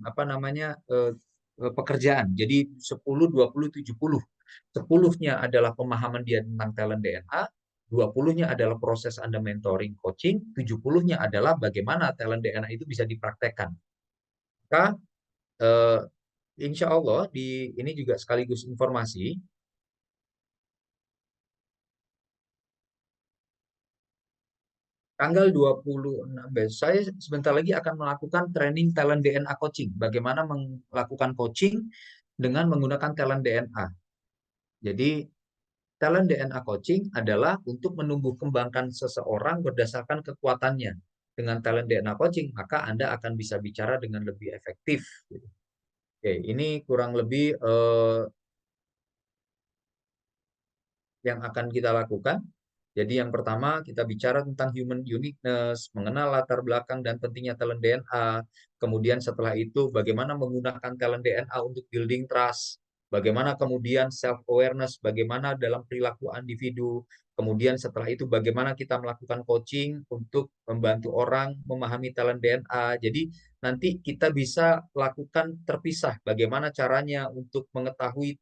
apa namanya pekerjaan. Jadi 10 20 70. 10-nya adalah pemahaman dia tentang talent DNA, 20-nya adalah proses Anda mentoring coaching, 70-nya adalah bagaimana talent DNA itu bisa dipraktekkan. Maka insya Allah ini juga sekaligus informasi. Tanggal 26 saya sebentar lagi akan melakukan training talent DNA coaching. Bagaimana melakukan coaching dengan menggunakan talent DNA. Jadi talent DNA coaching adalah untuk menumbuh kembangkan seseorang berdasarkan kekuatannya. Dengan talent DNA coaching, maka Anda akan bisa bicara dengan lebih efektif. Oke, ini kurang lebih yang akan kita lakukan. Jadi yang pertama kita bicara tentang human uniqueness, mengenal latar belakang dan pentingnya talent DNA. Kemudian setelah itu bagaimana menggunakan talent DNA untuk building trust. bagaimana kemudian self-awareness, bagaimana dalam perilaku individu, kemudian setelah itu bagaimana kita melakukan coaching untuk membantu orang memahami talent DNA. Jadi nanti kita bisa lakukan terpisah bagaimana caranya untuk mengetahui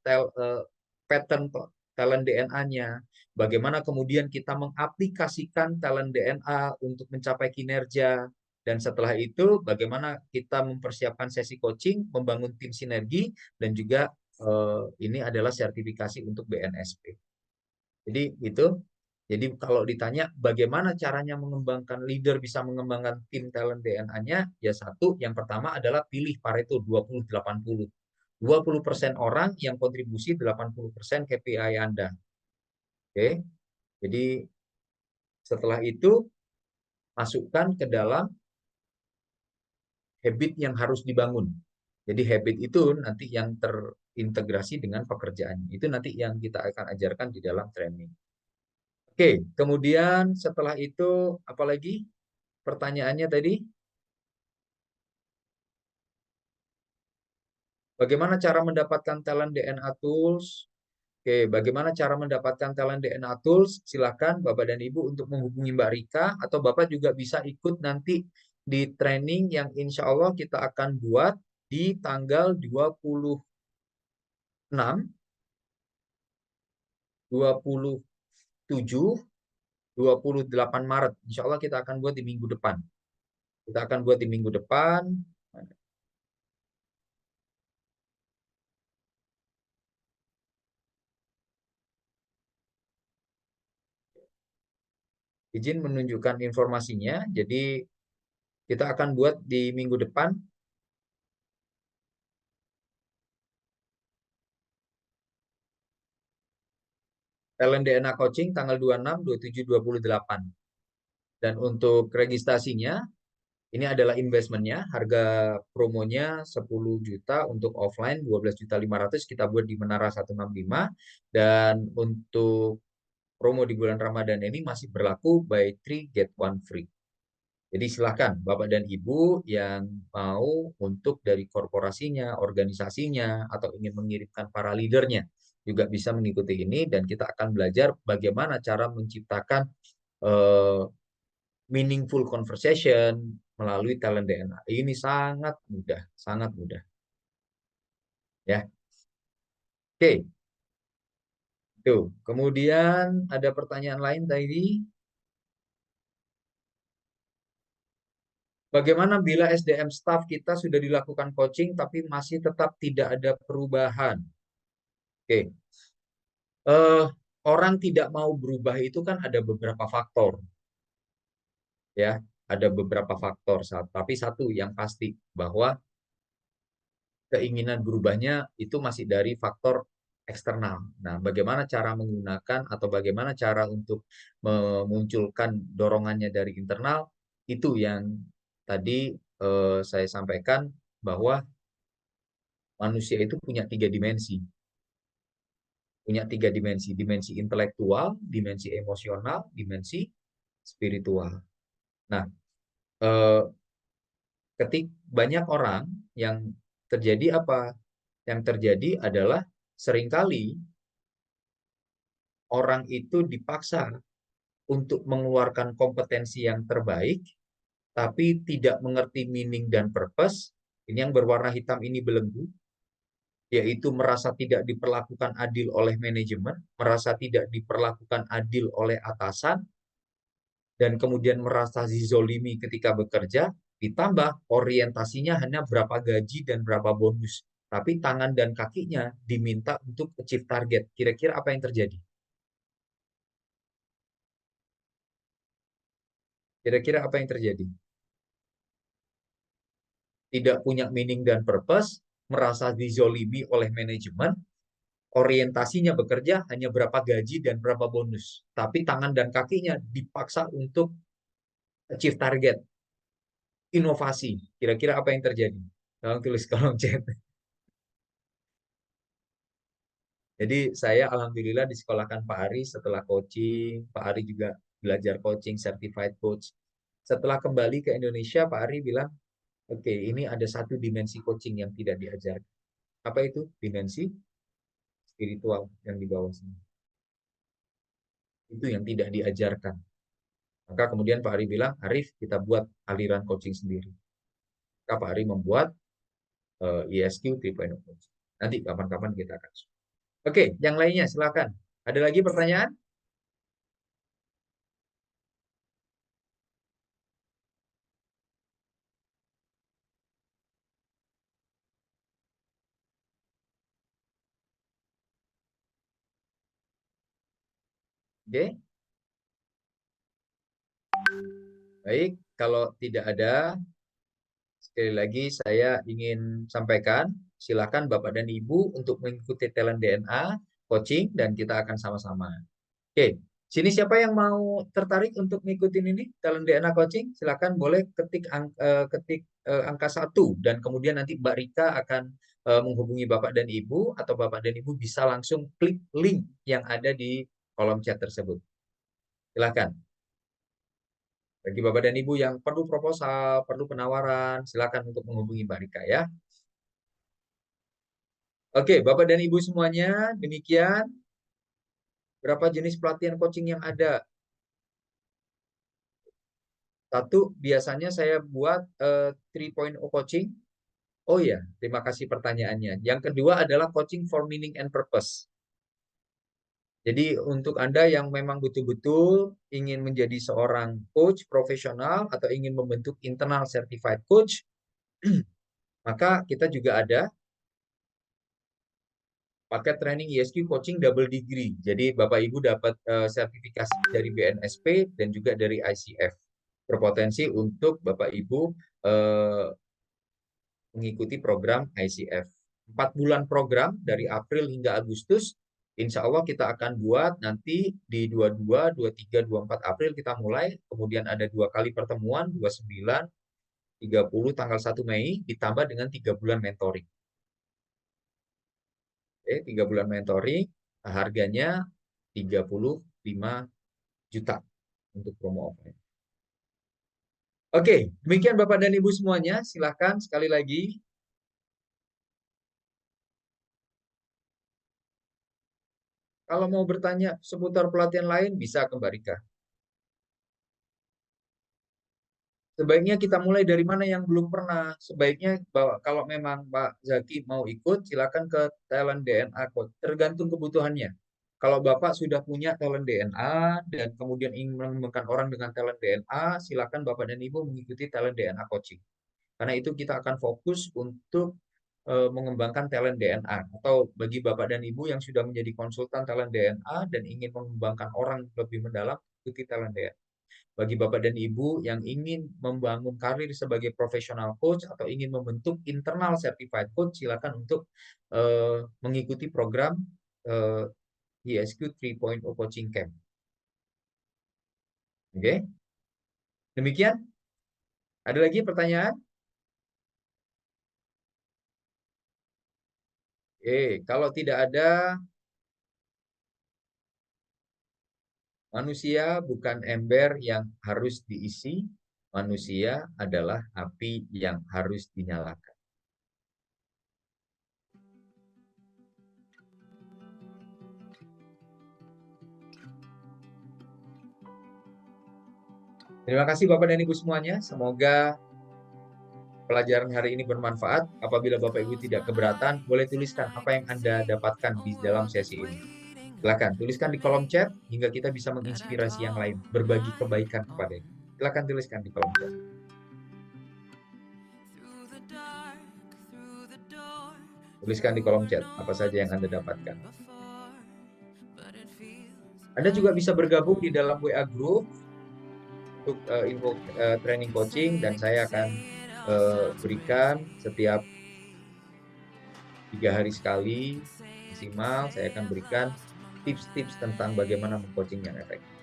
pattern talent DNA-nya, bagaimana kemudian kita mengaplikasikan talent DNA untuk mencapai kinerja, dan setelah itu bagaimana kita mempersiapkan sesi coaching, membangun tim sinergi, dan juga ini adalah sertifikasi untuk BNSP. Jadi itu. Jadi kalau ditanya bagaimana caranya mengembangkan leader bisa mengembangkan tim talent DNA-nya, ya satu, yang pertama adalah pilih Pareto 20-80. 20% orang yang kontribusi 80% KPI Anda. Oke. Jadi setelah itu masukkan ke dalam habit yang harus dibangun. Jadi habit itu nanti yang terintegrasi dengan pekerjaan. Itu nanti yang kita akan ajarkan di dalam training. Oke, kemudian setelah itu apalagi pertanyaannya tadi? Bagaimana cara mendapatkan talent DNA tools? Oke, bagaimana cara mendapatkan talent DNA tools? Silakan Bapak dan Ibu untuk menghubungi Mbak Rika, atau Bapak juga bisa ikut nanti di training yang insya Allah kita akan buat di tanggal 26, 27, 28 Maret. Insya Allah kita akan buat di minggu depan. Kita akan buat di minggu depan. Izin menunjukkan informasinya. Jadi kita akan buat di minggu depan. Talent DNA Coaching tanggal 26, 27, 28. Dan untuk registrasinya, ini adalah investmentnya, harga promonya 10 juta untuk offline, 12.500.000 kita buat di Menara 165. Dan untuk promo di bulan Ramadan ini masih berlaku buy 3 get 1 free. Jadi silahkan Bapak dan Ibu yang mau untuk dari korporasinya, organisasinya, atau ingin mengirimkan para leadernya juga bisa mengikuti ini, dan kita akan belajar bagaimana cara menciptakan meaningful conversation melalui talent DNA. Ini sangat mudah, sangat mudah. Ya. Oke. Tuh. Kemudian ada pertanyaan lain tadi. Bagaimana bila SDM staff kita sudah dilakukan coaching tapi masih tetap tidak ada perubahan? Oke. Orang tidak mau berubah itu kan ada beberapa faktor. Ya, ada beberapa faktor. Tapi satu yang pasti bahwa keinginan berubahnya itu masih dari faktor eksternal. Nah, bagaimana cara menggunakan atau bagaimana cara untuk memunculkan dorongannya dari internal, itu yang tadi saya sampaikan bahwa manusia itu punya 3 dimensi. Punya 3 dimensi. Dimensi intelektual, dimensi emosional, dimensi spiritual. Nah, banyak orang yang terjadi apa? Yang terjadi adalah seringkali orang itu dipaksa untuk mengeluarkan kompetensi yang terbaik, tapi tidak mengerti meaning dan purpose. Ini yang berwarna hitam ini belenggu, yaitu merasa tidak diperlakukan adil oleh manajemen, merasa tidak diperlakukan adil oleh atasan, dan kemudian merasa dizolimi ketika bekerja, ditambah orientasinya hanya berapa gaji dan berapa bonus. Tapi tangan dan kakinya diminta untuk achieve target. Kira-kira apa yang terjadi? Kira-kira apa yang terjadi? Tidak punya meaning dan purpose, merasa dizolimi oleh manajemen, orientasinya bekerja hanya berapa gaji dan berapa bonus. Tapi tangan dan kakinya dipaksa untuk achieve target. Inovasi. Kira-kira apa yang terjadi? Tolong tulis kolom chat. Jadi saya alhamdulillah disekolahkan Pak Ari setelah coaching. Pak Ari juga belajar coaching, certified coach. Setelah kembali ke Indonesia, Pak Ari bilang, oke, ini ada satu dimensi coaching yang tidak diajarkan. Apa itu? Dimensi spiritual yang di bawah sini. Itu yang tidak diajarkan. Maka kemudian Pak Ari bilang, Arif, kita buat aliran coaching sendiri. Maka Pak Ari membuat ESQ 3.0 coaching. Nanti kapan-kapan kita akan. Oke, yang lainnya silakan. Ada lagi pertanyaan? Oke. Baik, kalau tidak ada, sekali lagi saya ingin sampaikan, silakan Bapak dan Ibu untuk mengikuti Talent DNA coaching dan kita akan sama-sama. Oke, sini siapa yang mau tertarik untuk ngikutin ini Talent DNA coaching? Silakan boleh ketik angka 1 dan kemudian nanti Mbak Rika akan menghubungi Bapak dan Ibu atau Bapak dan Ibu bisa langsung klik link yang ada di kolom chat tersebut. Silakan. Bagi Bapak dan Ibu yang perlu proposal, perlu penawaran, silakan untuk menghubungi Mbak Rika ya. Oke, Bapak dan Ibu semuanya, demikian berapa jenis pelatihan coaching yang ada. Satu, biasanya saya buat 3.0 coaching. Oh ya, terima kasih pertanyaannya. Yang kedua adalah coaching for meaning and purpose. Jadi untuk Anda yang memang betul-betul ingin menjadi seorang coach profesional atau ingin membentuk internal certified coach, maka kita juga ada paket training ESQ coaching double degree. Jadi Bapak Ibu dapat sertifikasi dari BNSP dan juga dari ICF. Berpotensi untuk Bapak Ibu mengikuti program ICF. 4 bulan program dari April hingga Agustus. Insya Allah kita akan buat nanti di 22, 23, 24 April kita mulai. Kemudian ada 2 kali pertemuan, 29, 30, tanggal 1 Mei, ditambah dengan 3 bulan mentoring. Oke, 3 bulan mentoring, harganya 35 juta untuk promo offline. Oke, demikian Bapak dan Ibu semuanya. Silahkan sekali lagi. Kalau mau bertanya seputar pelatihan lain, bisa ke Mbak Rika. Sebaiknya kita mulai dari mana yang belum pernah. Sebaiknya kalau memang Pak Zaki mau ikut, silakan ke Talent DNA Coach. Tergantung kebutuhannya. Kalau Bapak sudah punya Talent DNA dan kemudian ingin mengembangkan orang dengan Talent DNA, silakan Bapak dan Ibu mengikuti Talent DNA Coaching. Karena itu kita akan fokus untuk mengembangkan Talent DNA. Atau bagi Bapak dan Ibu yang sudah menjadi konsultan Talent DNA dan ingin mengembangkan orang lebih mendalam, ikuti Talent DNA. Bagi Bapak dan Ibu yang ingin membangun karir sebagai profesional coach atau ingin membentuk internal certified coach, silakan untuk mengikuti program ESQ 3.0 Coaching Camp. Oke, demikian. Ada lagi pertanyaan? Kalau tidak ada, manusia bukan ember yang harus diisi, manusia adalah api yang harus dinyalakan. Terima kasih Bapak dan Ibu semuanya. Semoga pelajaran hari ini bermanfaat. Apabila Bapak Ibu tidak keberatan, boleh tuliskan apa yang Anda dapatkan di dalam sesi ini. Silakan tuliskan di kolom chat hingga kita bisa menginspirasi yang lain, berbagi kebaikan kepada Ibu. Silakan tuliskan di kolom chat. Tuliskan di kolom chat apa saja yang Anda dapatkan. Anda juga bisa bergabung di dalam WA group untuk info training coaching dan saya akan berikan setiap 3 hari sekali maksimal, saya akan berikan tips-tips tentang bagaimana meng-coaching yang efektif.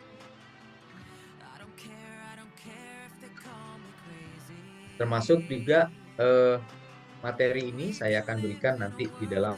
Termasuk juga materi ini saya akan berikan nanti di dalam